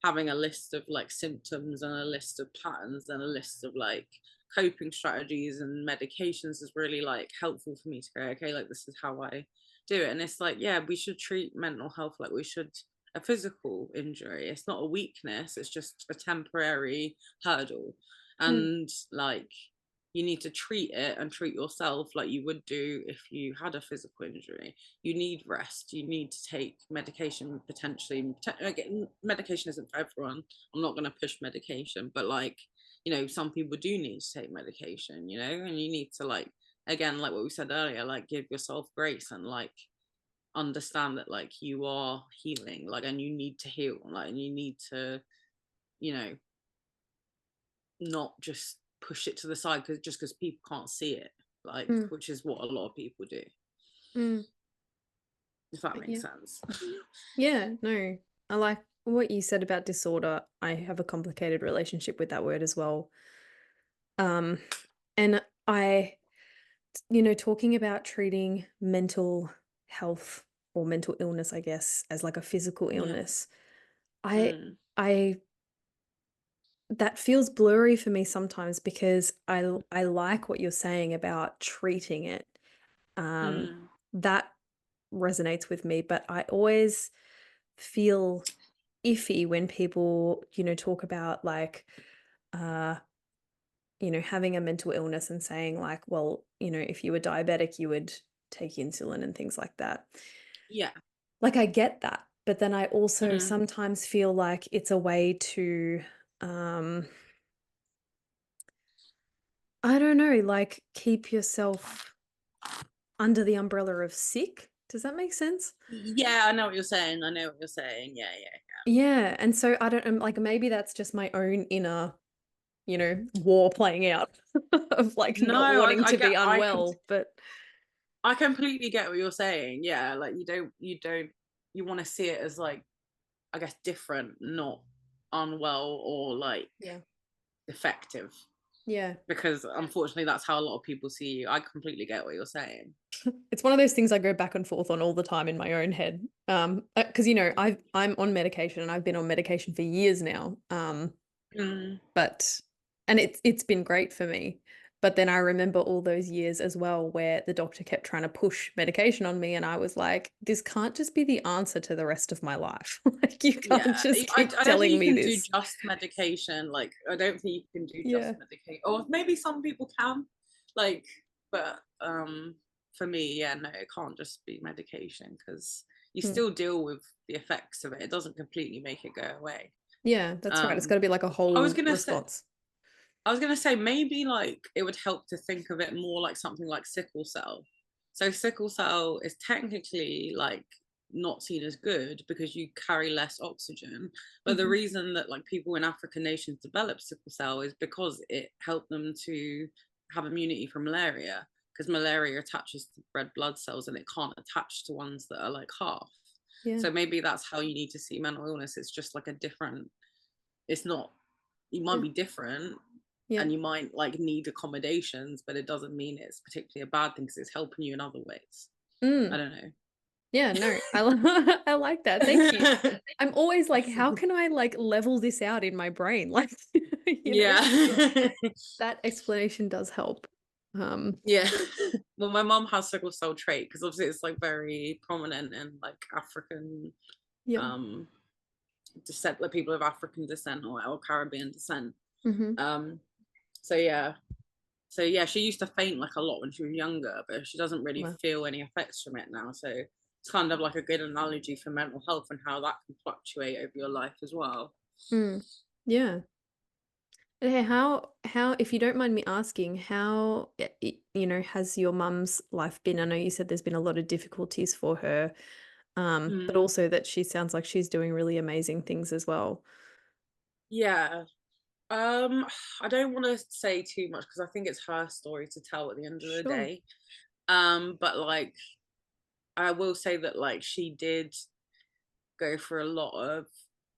B: having a list of like symptoms and a list of patterns and a list of like coping strategies and medications is really like helpful for me to go, okay, like this is how I do it. And it's like, yeah, we should treat mental health like we should a physical injury. It's not a weakness, it's just a temporary hurdle.
A: mm,
B: And like you need to treat it and treat yourself like you would do if you had a physical injury. You need rest, you need to take medication potentially. Again, medication isn't for everyone, I'm not going to push medication, but like, you know, some people do need to take medication, you know, and you need to like, again, like what we said earlier, like give yourself grace and like understand that like you are healing, like, and you need to heal, like, and you need to, you know, not just push it to the side because just because people can't see it, like,
A: mm,
B: which is what a lot of people do,
A: mm.
B: if that
A: But
B: makes
A: yeah.
B: sense.
A: Yeah, no. I like what you said about disorder. I have a complicated relationship with that word as well. Um, and I, you know, talking about treating mental health or mental illness, I guess, as like a physical
B: Yeah.
A: illness, I,
B: Mm,
A: I, that feels blurry for me sometimes because I like what you're saying about treating it. Um,
B: mm,
A: that resonates with me, but I always feel iffy when people, you know, talk about like, uh, you know, having a mental illness and saying like, well, you know, if you were diabetic, you would take insulin and things like that.
B: yeah.
A: Like, I get that, but then I also
B: Mm,
A: sometimes feel like it's a way to, um, I don't know, like keep yourself under the umbrella of sick. Does that make sense?
B: yeah, I know what you're saying, I know what you're saying, yeah, yeah.
A: Yeah. And so I don't, like maybe that's just my own inner, you know, war playing out of like
B: No,
A: not wanting
B: I
A: to
B: get
A: be unwell, but
B: I completely get what you're saying, yeah, like you don't you want to see it as like, I guess, different, not unwell or like
A: yeah.
B: effective,
A: Yeah.
B: because unfortunately that's how a lot of people see you. I completely get what you're saying.
A: It's one of those things I go back and forth on all the time in my own head. Because I'm on medication and I've been on medication for years now.
B: Mm,
A: But and it's been great for me. But then I remember all those years as well where the doctor kept trying to push medication on me and I was like, this can't just be the answer to the rest of my life. Like you can't
B: yeah,
A: just keep
B: I don't think
A: telling
B: you
A: me
B: can do
A: this.
B: just medication. Like, I don't think you can do just
A: Yeah.
B: medication, or maybe some people can. Like, but for me, yeah, no, it can't just be medication because you
A: Mm.
B: still deal with the effects of it. It doesn't completely make it go away.
A: Yeah, that's right. It's got
B: Um,
A: to be like a
B: I was
A: whole
B: gonna say,
A: response.
B: maybe like it would help to think of it more like something like sickle cell. So sickle cell is technically like not seen as good because you carry less oxygen. But the
A: Hmm.
B: reason that like people in African nations develop sickle cell is because it helped them to have immunity from malaria, because malaria attaches to red blood cells and it can't attach to ones that are like half.
A: Yeah.
B: So maybe that's how you need to see mental illness. It's just like a different, it's not, you might
A: Yeah.
B: be different
A: Yeah.
B: and you might like need accommodations, but it doesn't mean it's particularly a bad thing because it's helping you in other ways. I
A: Mm.
B: don't know.
A: Yeah, no. I like that. Thank you. I'm always like, how can I like level this out in my brain? Like, you know,
B: Yeah.
A: that explanation does help.
B: Yeah. Well, my mom has sickle cell trait because obviously it's like very prominent in like African
A: Yeah.
B: um descent, like people of African descent or Caribbean descent.
A: Hmm.
B: Um so yeah. So yeah, she used to faint like a lot when she was younger, but she doesn't really
A: Well,
B: feel any effects from it now. So it's kind of like a good analogy for mental health and how that can fluctuate over your life as well.
A: mm, yeah. Okay, how if you don't mind me asking, how has your mum's life been? I know you said there's been a lot of difficulties for her, but
B: Mm,
A: also that she sounds like she's doing really amazing things as well.
B: yeah. Um, I don't want to say too much because I think it's her story to tell at the end of the
A: Sure.
B: day. But like I will say that like she did go through a lot of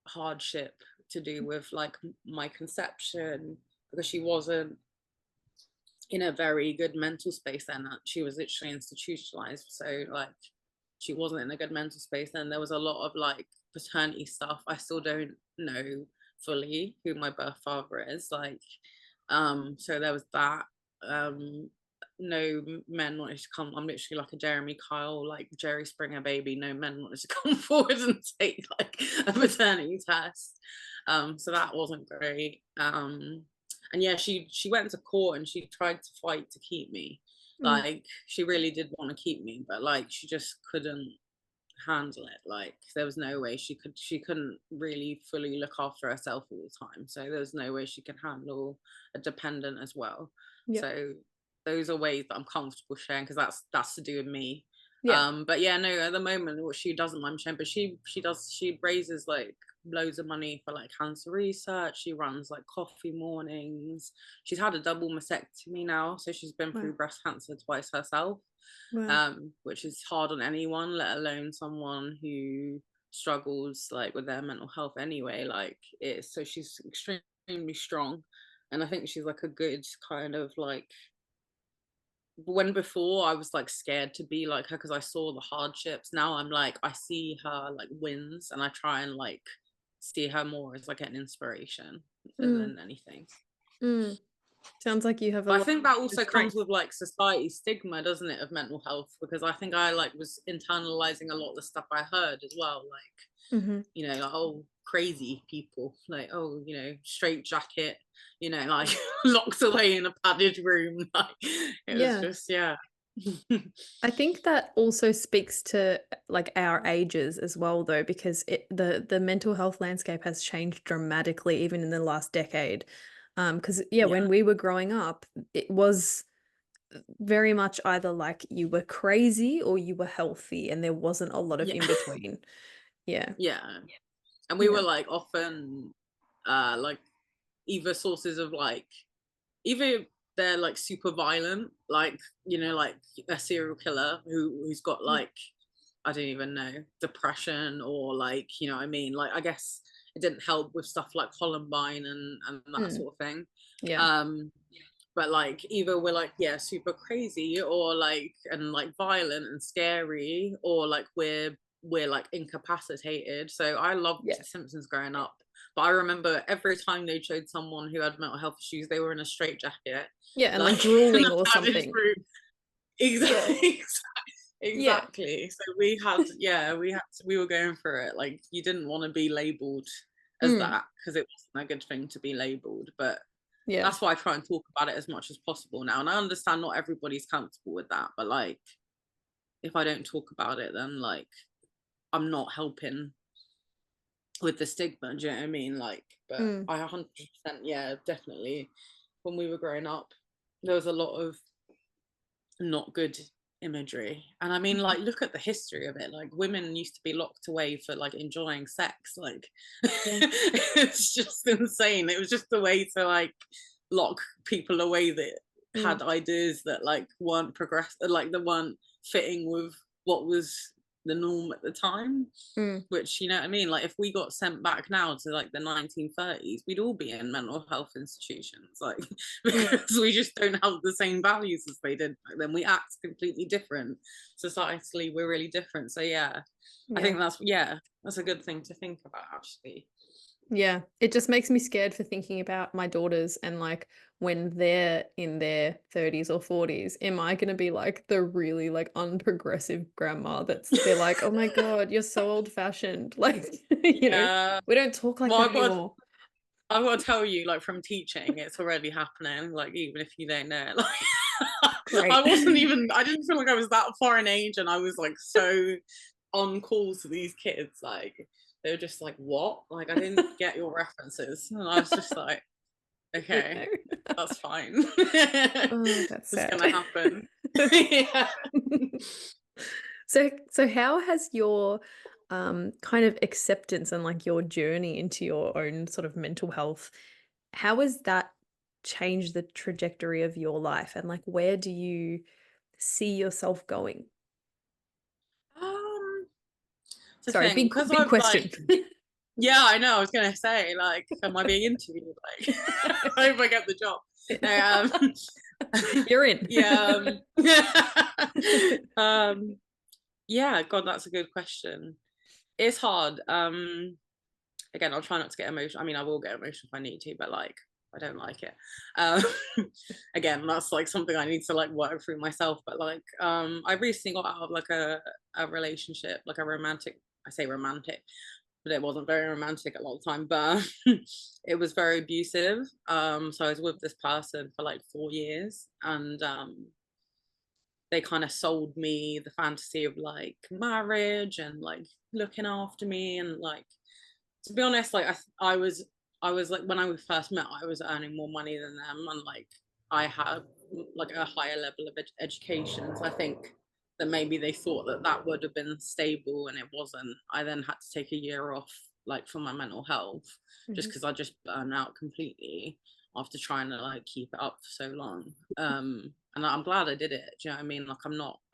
B: hardship to do with like my conception because she wasn't in a very good mental space then. She was literally institutionalized. So like she wasn't in a good mental space. Then there was a lot of like paternity stuff. I still don't know fully who my birth father is. Like, so there was that. Um, no men wanted to come. I'm literally like a Jeremy Kyle, like Jerry Springer baby. No men wanted to come forward and take like a paternity test. So that wasn't great. And yeah, she went to court and she tried to fight to keep me.
A: Mm,
B: Like she really did want to keep me, but like she just couldn't handle it. Like there was no way she couldn't really fully look after herself all the time. So there was no way she could handle a dependent as well.
A: yeah.
B: So those are ways that I'm comfortable sharing because that's to do with me.
A: Yeah.
B: But yeah, no, at the moment what she doesn't mind sharing, but she raises like loads of money for like cancer research. She runs like coffee mornings. She's had a double mastectomy now, so she's been
A: Wow.
B: through breast cancer twice herself,
A: Wow.
B: which is hard on anyone, let alone someone who struggles like with their mental health anyway. Like it's so she's extremely strong, and I think she's like a good kind of like when before I was like scared to be like her because I saw the hardships. Now I'm like I see her like wins and I try and like see her more as like an inspiration
A: Mm,
B: than anything.
A: mm. Sounds like you have a
B: But I
A: lot
B: think that
A: of
B: also comes
A: strength.
B: with like society stigma, doesn't it, of mental health? Because I think I like was internalizing a lot of the stuff I heard as well. Like,
A: Hmm.
B: like, oh, crazy people, like, oh, straight jacket, like locked away in a padded room. Like it was
A: Yeah.
B: just, yeah.
A: I think that also speaks to like our ages as well, though, because the mental health landscape has changed dramatically even in the last decade. Because yeah,
B: Yeah.
A: when we were growing up, it was very much either like you were crazy or you were healthy, and there wasn't a lot of
B: Yeah.
A: in between. Yeah.
B: Yeah. And we
A: Yeah.
B: were like often like either sources of like either they're like super violent, like like a serial killer who's got
A: Mm.
B: like I don't even know depression or like what I mean. Like I guess it didn't help with stuff like Columbine and that
A: Mm.
B: sort of thing.
A: Yeah.
B: Um, but like either we're like, yeah, super crazy, or like, and like violent and scary, or like we're like incapacitated. So I loved
A: Yeah.
B: Simpsons growing up, but I remember every time they showed someone who had mental health issues, they were in a straitjacket,
A: Yeah, and like
B: like
A: drooling or
B: that is
A: something.
B: true.
A: Yeah.
B: Exactly.
A: Yeah.
B: Exactly. So we had, yeah, we were going for it. Like you didn't want to be labeled as
A: Mm.
B: that because it wasn't a good thing to be labeled. But
A: Yeah.
B: that's why I try and talk about it as much as possible now. And I understand not everybody's comfortable with that, but like if I don't talk about it, then like I'm not helping with the stigma. Do you know what I mean? Like, but
A: Mm.
B: I 100%, yeah, definitely. When we were growing up, there was a lot of not good imagery. And I mean, like, look at the history of it. Like, women used to be locked away for like enjoying sex. Like,
A: Yeah.
B: it's just insane. It was just a way to like lock people away that
A: Mm.
B: had ideas that like weren't progress, like that weren't fitting with what was the norm at the time.
A: Mm.
B: Which, you know what I mean? Like if we got sent back now to like the 1930s, we'd all be in mental health institutions, like
A: Mm.
B: because we just don't have the same values as they did back then. We act completely different. Societally, we're really different. So yeah, I
A: Yeah.
B: think that's a good thing to think about actually.
A: Yeah, it just makes me scared for thinking about my daughters and like when they're in their 30s or 40s, am I gonna be like the really like unprogressive grandma that's they're like, oh my God, you're so old fashioned. Like,
B: Yeah.
A: we don't talk like
B: Well,
A: that anymore.
B: I've got to tell you, like from teaching, it's already happening. Like even if you don't know, like
A: Great.
B: I didn't feel like I was that far in age, and I was like so on call to these kids. Like they were just like, "What?" Like I didn't get your references, and I was just like, "Okay, that's fine.
A: Oh, that's
B: It's
A: sad.
B: gonna happen." Yeah.
A: So how has your kind of acceptance and like your journey into your own sort of mental health, how has that changed the trajectory of your life and like where do you see yourself going?
B: Um, the
A: Sorry,
B: thing,
A: big
B: because
A: big
B: I've like,
A: question.
B: yeah, I know. I was gonna say, like, am I being interviewed? Like, I hope I get the job. No,
A: You're in.
B: yeah, um, yeah. God, that's a good question. It's hard. Again, I'll try not to get emotional. I mean, I will get emotional if I need to, but like, I don't like it. Um, again, that's like something I need to like work through myself. But like, I recently got out of like a relationship, like a romantic. I say romantic, but it wasn't very romantic a lot of the time. But it was very abusive. So I was with this person for like 4 years, and they kind of sold me the fantasy of like marriage and like looking after me, and like to be honest, like I was like when I first met, I was earning more money than them, and like I had like a higher level of education. So I think that maybe they thought that that would have been stable, and it wasn't. I then had to take a year off, like for my mental health, just
A: Mhm.
B: because I just burned out completely after trying to like keep it up for so long. And I'm glad I did it. Do you know what I mean? Like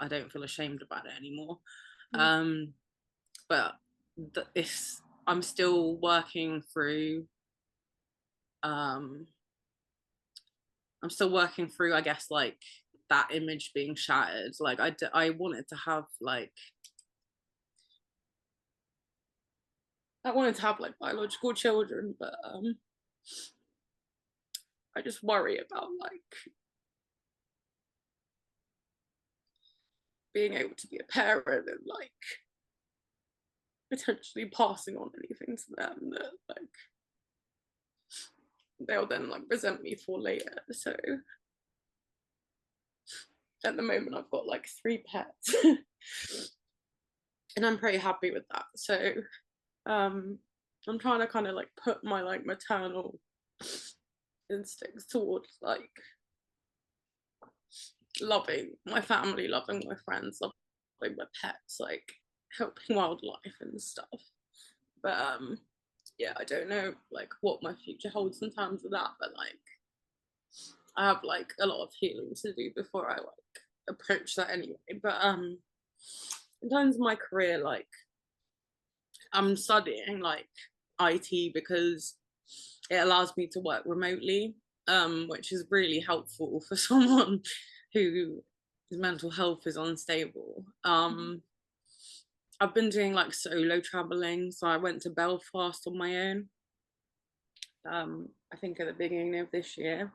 B: I don't feel ashamed about it anymore.
A: Mm.
B: Um, but it's I'm still working through um I'm still working through, I guess, like that image being shattered. Like I wanted to have like I wanted to have like biological children, but I just worry about like being able to be a parent and like potentially passing on anything to them that like they'll then like resent me for later. So at the moment I've got like 3 pets and I'm pretty happy with that. So um I'm trying to kind of like put my like maternal instincts towards like loving my family, loving my friends, loving my pets, like helping wildlife and stuff. But yeah, I don't know like what my future holds in terms of that, but like I have like a lot of healing to do before I like approach that anyway. But in terms of my career, like I'm studying like IT because it allows me to work remotely. which is really helpful for someone whose mental health is unstable. I've been doing like solo traveling, so I went to Belfast on my own. I think at the beginning of this year,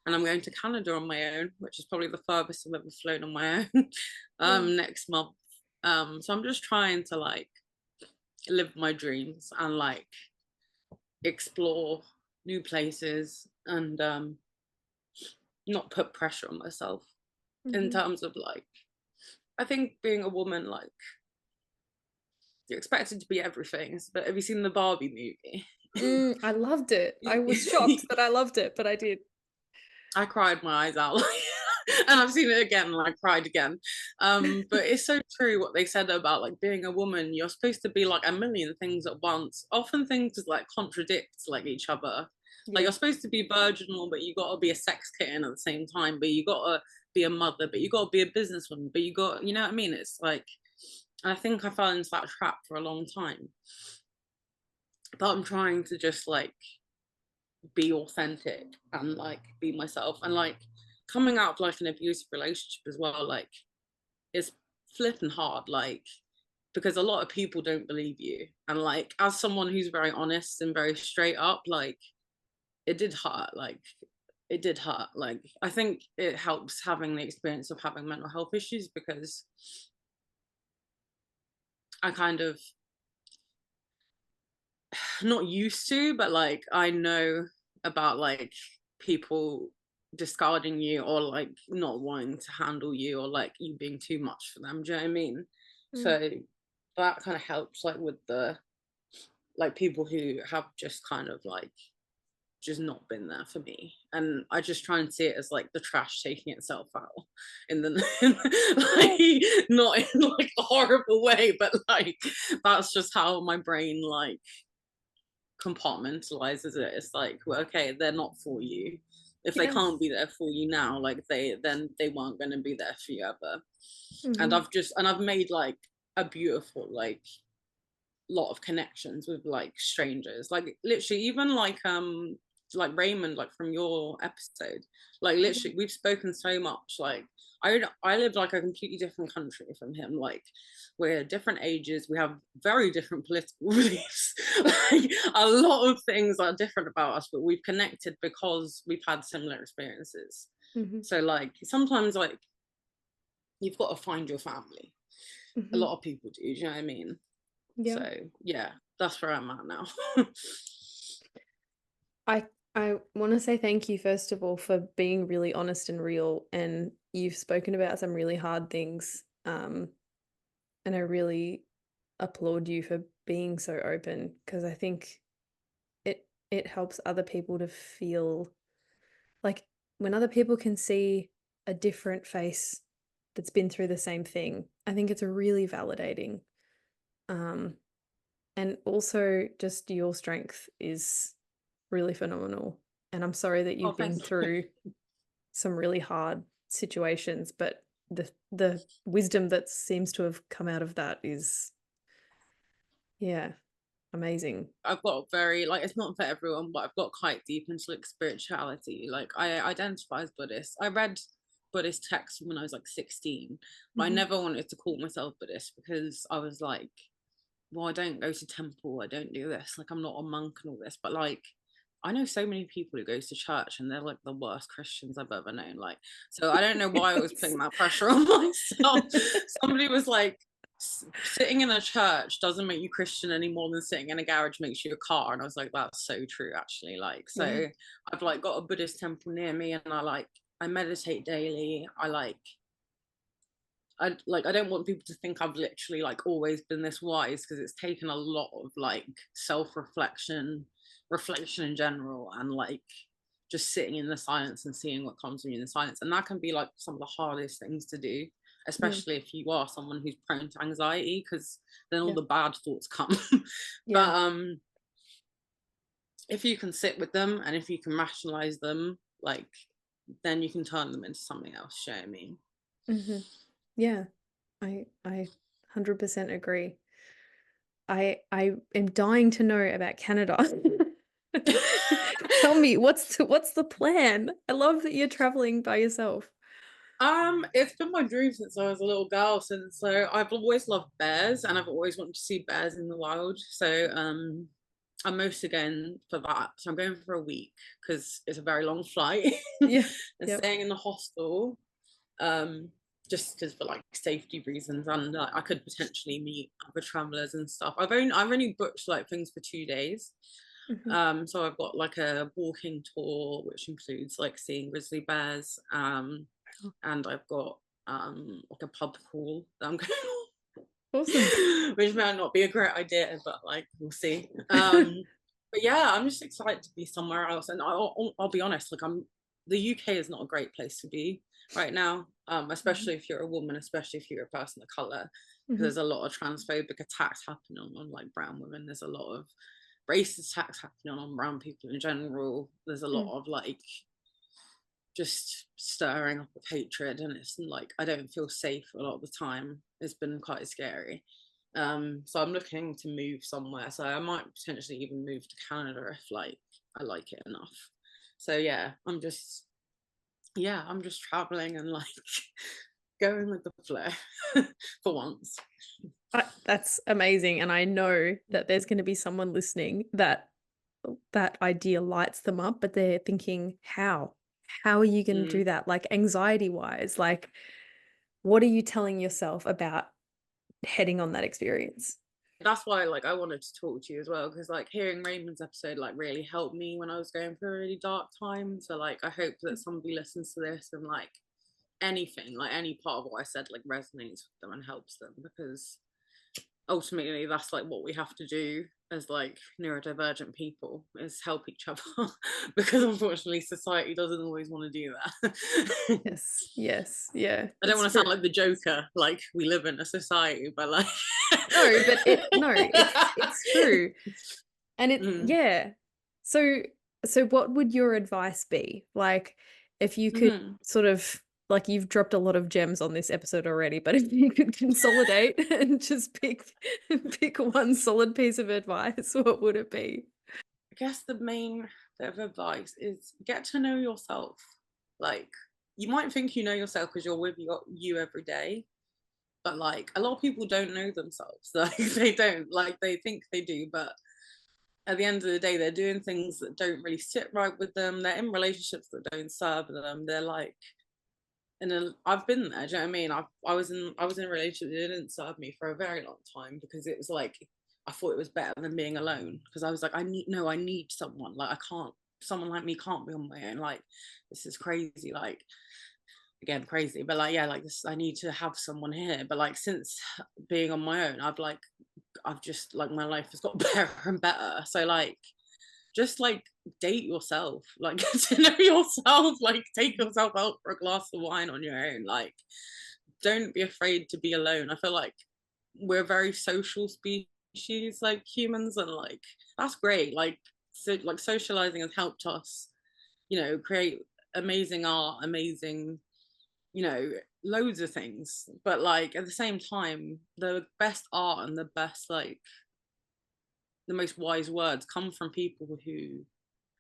B: and I'm going to Canada on my own, which is probably the furthest I've ever flown on my own.
A: Wow.
B: Next month. So I'm just trying to like live my dreams and like explore new places and not put pressure on myself in
A: Mhm.
B: terms of like, I think being a woman, like you're expected to be everything. But have you seen the Barbie movie?
A: I loved it. I was shocked that I loved it, but I did.
B: I cried my eyes out. And I've seen it again and I cried again. But it's so true what they said about like being a woman. You're supposed to be like a million things at once. Often things like contradict like each other. Like
A: Yeah.
B: you're supposed to be virginal, but you got to be a sex kitten at the same time. But you got to be a mother, but you got to be a businesswoman. But you got, you know what I mean? It's like, I think I fell into that trap for a long time. But I'm trying to just like be authentic and like be myself and like coming out of like an abusive relationship as well, like it's flipping hard, like because a lot of people don't believe you, and like as someone who's very honest and very straight up, like it did hurt, like it did hurt. Like I think it helps having the experience of having mental health issues because I kind of not used to, but like I know about like people discarding you or like not wanting to handle you or like you being too much for them. Do you know what I mean?
A: Mm.
B: So that kind of helps like with the like people who have just kind of like just not been there for me, and I just try and see it as like the trash taking itself out in the
A: Yeah.
B: like not in like a horrible way, but like that's just how my brain like compartmentalizes it. It's like, well, okay, they're not for you. If they
A: Yeah.
B: can't be there for you now, like they weren't going to be there for you ever. And
A: Mhm.
B: I've made like a beautiful like lot of connections with like strangers, like literally even like Raymond, like from your episode, like
A: Yeah.
B: literally we've spoken so much. Like I live like a completely different country from him, like we're different ages, we have very different political beliefs, like a lot of things are different about us, but we've connected because we've had similar experiences.
A: Mhm.
B: So like sometimes like you've got to find your family. A
A: Mhm.
B: lot of people do, you know what I mean?
A: Yeah.
B: So yeah, that's where I'm at now.
A: I want to say thank you first of all for being really honest and real, and you've spoken about some really hard things. And I really applaud you for being so open because I think it helps other people to feel like when other people can see a different face that's been through the same thing, I think it's really validating. Um, and also just your strength is really phenomenal. And I'm sorry that
B: Oh,
A: you've been
B: thanks.
A: through some really hard situations, but the wisdom that seems to have come out of that is, yeah, amazing.
B: I've got very like it's not for everyone, but I've got quite deep into like spirituality. Like I identify as Buddhist. I read Buddhist texts when I was like 16, but I
A: Mhm.
B: never wanted to call myself Buddhist because I was like, well, I don't go to temple, I don't do this, like I'm not a monk and all this. But like I know so many people who goes to church and they're like the worst Christians I've ever known. Like, so I don't know why I was putting that pressure on myself. Somebody was like, sitting in a church doesn't make you Christian any more than sitting in a garage makes you a car. And I was like, that's so true, actually. Like,
A: Yeah.
B: so I've like got a Buddhist temple near me, and I meditate daily. I don't want people to think I've literally like always been this wise, because it's taken a lot of like self-reflection, reflection in general, and like just sitting in the silence and seeing what comes from you in the silence. And that can be like some of the hardest things to do,
A: Mm.
B: especially if you are someone who's prone to anxiety, because then all
A: Yeah.
B: the bad thoughts come.
A: Yeah.
B: But if you can sit with them and if you can rationalize them, like then you can turn them into something else. You know what I mean?
A: Mhm. Yeah. I 100% agree. I am dying to know about Canada. tell me, what's the plan? I love that you're traveling by yourself.
B: It's been my dream since I was a little girl. Since so I've always loved bears, and I've always wanted to see bears in the wild. So I'm mostly going for that. So I'm going for a week because it's a very long flight,
A: Yeah.
B: and
A: Yep.
B: staying in the hostel. Um, just because for like safety reasons, and I could potentially meet other travelers and stuff. I've only booked like things for 2 days.
A: Mhm.
B: So I've got like a walking tour, which includes like seeing grizzly bears.
A: Oh,
B: And I've got like a pub crawl that I'm going
A: awesome.
B: on, which might not be a great idea, but like we'll see. But yeah, I'm just excited to be somewhere else, and I'll be honest, like the UK is not a great place to be right now,
A: Mhm.
B: especially if you're a woman, especially if you're a person of color, because
A: Mhm.
B: there's a lot of transphobic attacks happening on like brown women. There's a lot of racist attacks happening on brown people in general. There's a
A: Mm.
B: lot of like just stirring up of hatred, and it's like I don't feel safe a lot of the time. It's been quite scary. So I'm looking to move somewhere, so I might potentially even move to Canada if like I like it enough. So I'm just traveling and like going with the flow for once.
A: That's amazing, and I know that there's gonna be someone listening that that idea lights them up, but they're thinking, "How? How are you gonna
B: Mm.
A: do that?" Like, anxiety-wise, like, what are you telling yourself about heading on that experience?
B: That's why like I wanted to talk to you as well, because like hearing Raymond's episode like really helped me when I was going through a really dark time. So like I hope that somebody listens to this and like anything, like any part of what I said, like resonates with them and helps them, because ultimately that's like what we have to do as like neurodivergent people, is help each other because unfortunately society doesn't always want to do that.
A: Yes, yes, yeah,
B: I don't
A: it's
B: want to
A: true.
B: sound like the Joker, like we live in a society, but like
A: No, but it's true. And it
B: mm,
A: yeah. So so what would your advice be? Like, if you could
B: mhm.
A: sort of like, you've dropped a lot of gems on this episode already, but if you could consolidate and just pick one solid piece of advice, what would it be?
B: I guess the main bit of advice is get to know yourself. Like you might think you know yourself because you're with you every day, but like a lot of people don't know themselves. Like they don't, like they think they do, but at the end of the day they're doing things that don't really sit right with them. They're in relationships that don't serve them. They're like I've been there, do you know what I mean? I was in a relationship that didn't serve me for a very long time, because it was like I thought it was better than being alone, because I was like I need someone. Like I can't, someone like me can't be on my own. Like this is crazy. Like again crazy, but like yeah, like this, I need to have someone here. But like since being on my own, I've just like my life has got better and better. So like just like date yourself, like get to know yourself, like take yourself out for a glass of wine on your own. Like don't be afraid to be alone. I feel like we're a very social species, like humans, and like that's great. Like so like socializing has helped us, create amazing art, amazing, you know, loads of things. But like at the same time, the best art and the best like the most wise words come from people who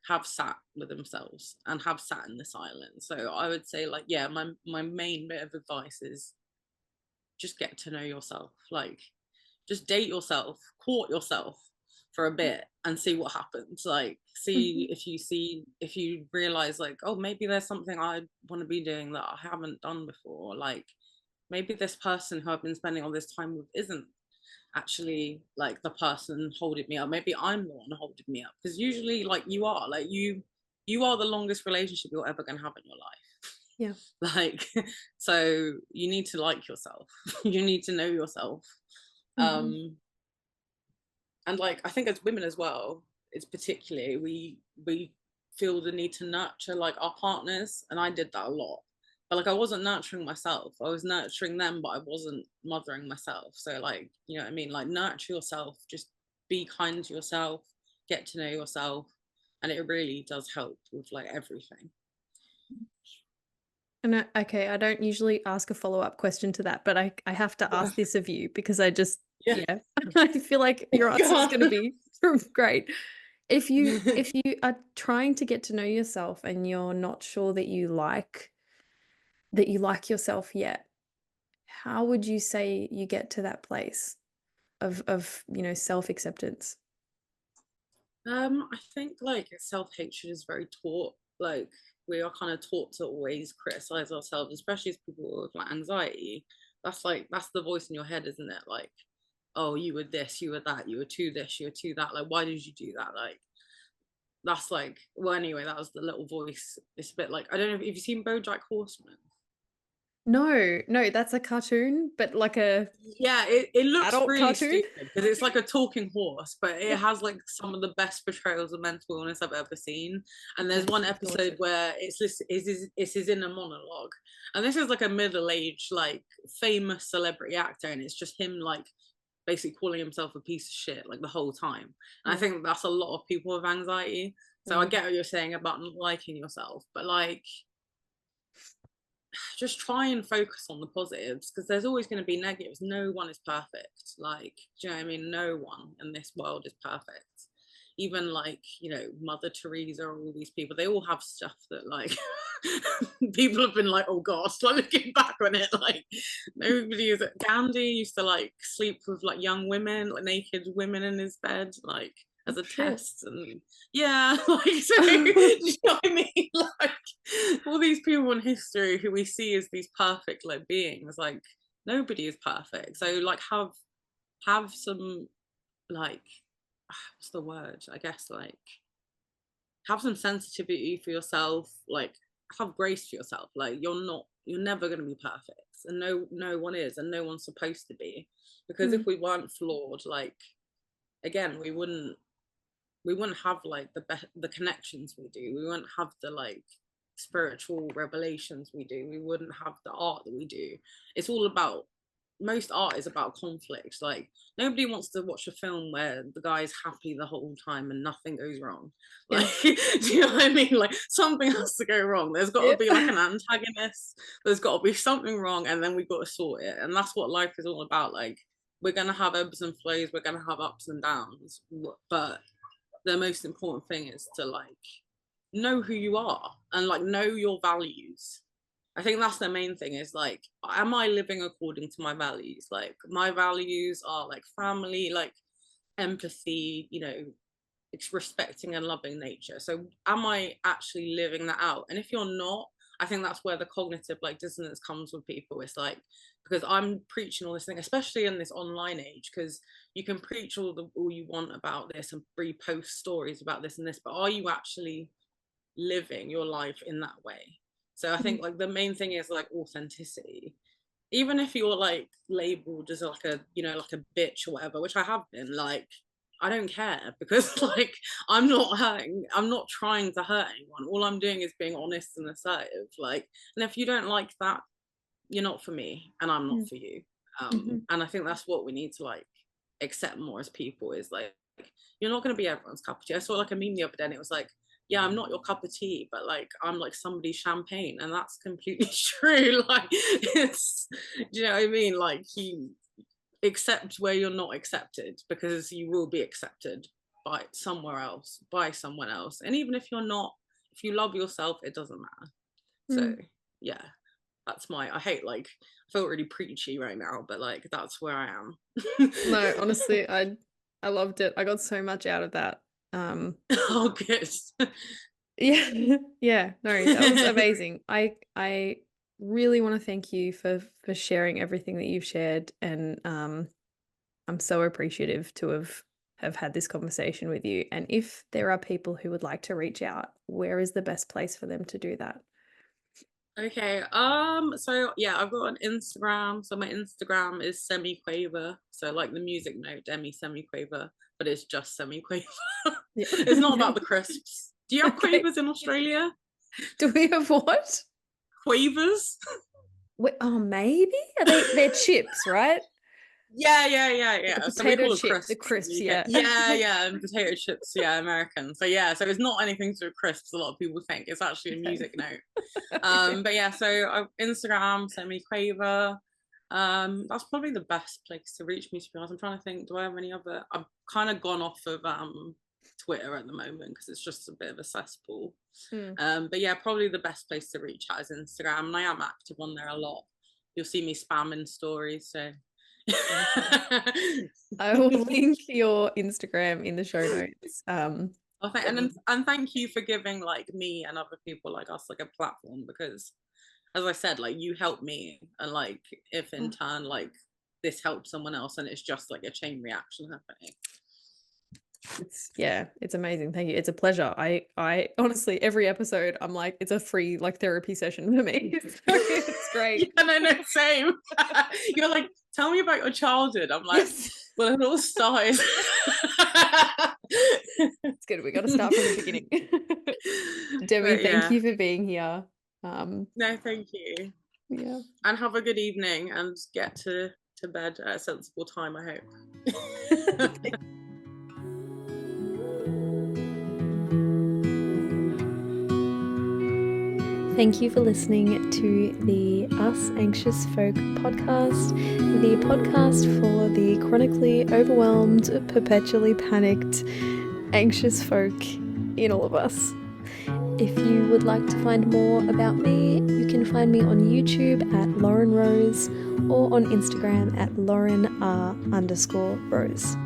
B: have sat with themselves and have sat in the silence. So I would say like yeah, my main bit of advice is just get to know yourself. Like just date yourself, court yourself for a bit and see what happens. Like
A: Mhm.
B: if you realize like, oh, maybe there's something I want to be doing that I haven't done before. Like maybe this person who I've been spending all this time with isn't actually like the person holding me up. Maybe I'm the one holding me up, because usually like you are the longest relationship you're ever going to have in your
A: Yeah.
B: life. Like so you need to like yourself. You need to know yourself.
A: Mhm.
B: um and like I think as women as well, it's particularly we feel the need to nurture like our partners, and I did that a lot. But like I wasn't nurturing myself, I was nurturing them, but I wasn't mothering myself. So like, you know what I mean, like nurture yourself, just be kind to yourself, get to know yourself, and it really does help with like everything.
A: And okay, I don't usually ask a follow-up question to that, but I have to
B: Yeah.
A: ask this of you because I just
B: Yeah.
A: yeah, I feel like your answer is
B: God.
A: gonna be great. if you are trying to get to know yourself and you're not sure that you like yourself yet, how would you say you get to that place of self-acceptance?
B: I think like self-hatred is very taught. Like we are kind of taught to always criticize ourselves, especially as people with like anxiety. That's the voice in your head, isn't it? Like, oh, you were this, you were that, you were too this, you were too that. Like, why did you do that? Like, that's like, well, anyway, that was the little voice. It's a bit like, I don't know if you've seen BoJack Horseman.
A: No, no, that's a cartoon, but like a
B: Yeah, it looks
A: adult
B: really
A: cartoon?
B: stupid because it's like a talking horse, but it
A: Yeah.
B: has like some of the best portrayals of mental illness I've ever seen. And there's
A: Okay,
B: one
A: I have to watch
B: episode
A: it.
B: where it's his inner monologue, and this is like a middle-aged, like famous celebrity actor, and it's just him like basically calling himself a piece of shit like the whole time. And I
A: Yeah.
B: think that's a lot of people with anxiety. So I
A: Mm.
B: get what you're saying about not liking yourself, but like just try and focus on the positives because there's always going to be negatives. No one is perfect. Like, do you know what I mean? No one in this world is perfect. Even like, Mother Teresa or all these people, they all have stuff that like people have been like, oh God, like looking back on it, like nobody is. Gandhi used to like sleep with like young women, like naked women in his bed, like
A: Oh,
B: as a
A: shit.
B: test. And yeah, like so you know what I mean? Like all these people in history who we see as these perfect like beings, like nobody is perfect. So like have some like what's the word? I guess like have some sensitivity for yourself, like have grace for yourself. Like you're never gonna be perfect. And no one is, and no one's supposed to be. Because if
A: Mm,
B: we weren't flawed, like again, we wouldn't have like the connections we do. We wouldn't have the like spiritual revelations we do. We wouldn't have the art that we do. It's all about most art is about conflict. Like nobody wants to watch a film where the guy's happy the whole time and nothing goes wrong. Like,
A: yeah.
B: do you know what I mean? Like something has to go wrong. There's got to be like
A: Yeah.
B: an antagonist. There's got to be something wrong, and then we've got to sort it. And that's what life is all about. Like we're gonna have ebbs and flows. We're gonna have ups and downs, but the most important thing is to like know who you are and like know your values. I think that's the main thing is like, am I living according to my values? Like my values are like family, like empathy, respecting and loving nature. So am I actually living that out? And if you're not, I think that's where the cognitive like dissonance comes with people. It's like because I'm preaching all this thing, especially in this online age, because you can preach all you want about this and repost stories about this and this, but are you actually living your life in that way? So I
A: Mm,
B: think like the main thing is like authenticity. Even if you're like labeled as like a like a bitch or whatever, which I have been, like I don't care because like I'm not trying to hurt anyone. All I'm doing is being honest and assertive. Like, and if you don't like that, you're not for me and I'm not
A: mm,
B: for you.
A: mhm.
B: And I think that's what we need to like accept more as people is like you're not going to be everyone's cup of tea. I saw like a meme the other day and it was like, yeah, I'm not your cup of tea, but like I'm like somebody's champagne, and that's completely true. Like it's, do you know what I mean? Like you accept where you're not accepted because you will be accepted by somewhere else, by someone else. And even if you're not, if you love yourself, it doesn't matter. So
A: Mm.
B: yeah, that's I hate like I feel really preachy right now, but like that's where I am.
A: No, honestly, I loved it. I got so much out of that. Um,
B: Oh, good.
A: yeah, yeah, no, that was amazing. I really want to thank you for sharing everything that you've shared, and I'm so appreciative to have had this conversation with you. And if there are people who would like to reach out, where is the best place for them to do that?
B: Okay. So yeah, I've got an Instagram. So my Instagram is semi-quaver. So like the music note, Demi semi-quaver, but it's just semi-quaver.
A: Yeah.
B: It's not about the crisps. Do you have
A: Okay.
B: quavers in Australia?
A: Do we have what?
B: Quavers?
A: Wait, oh, maybe? They're chips, right? Like the
B: Yeah. So we
A: potato
B: call it
A: chip, the
B: crisps in
A: crisps,
B: the UK.
A: yeah.
B: Yeah, and potato chips, yeah, American. So yeah, so it's not anything to do with crisps. A lot of people think it's actually a
A: Okay.
B: music note.
A: Okay.
B: But yeah, so Instagram, semi quaver. That's probably the best place to reach me. To be honest, I'm trying to think. Do I have any other? I've kind of gone off of Twitter at the moment because it's just a bit of a cesspool.
A: Mm.
B: But yeah, probably the best place to reach out is Instagram, and I am active on there a lot. You'll see me spamming stories, so
A: I will link your Instagram in the show notes.
B: and thank you for giving like me and other people like us like a platform, because as I said, like you helped me, and like if in turn like this helps someone else, and it's just like a chain reaction happening.
A: It's amazing. Thank you. It's a pleasure. I honestly, every episode I'm like, it's a free like therapy session for me. So it's great.
B: Yeah, no, same. You're like, tell me about your childhood. I'm like, well, it all started.
A: It's good. We got to start from the beginning. Demi, thank you for being here.
B: No, thank you.
A: Yeah.
B: And have a good evening, and get to bed at a sensible time, I hope.
A: Thank you for listening to the Us Anxious Folk podcast, the podcast for the chronically overwhelmed, perpetually panicked, anxious folk in all of us. If you would like to find more about me, you can find me on YouTube at Lauren Rose or on Instagram at Lauren R_Rose.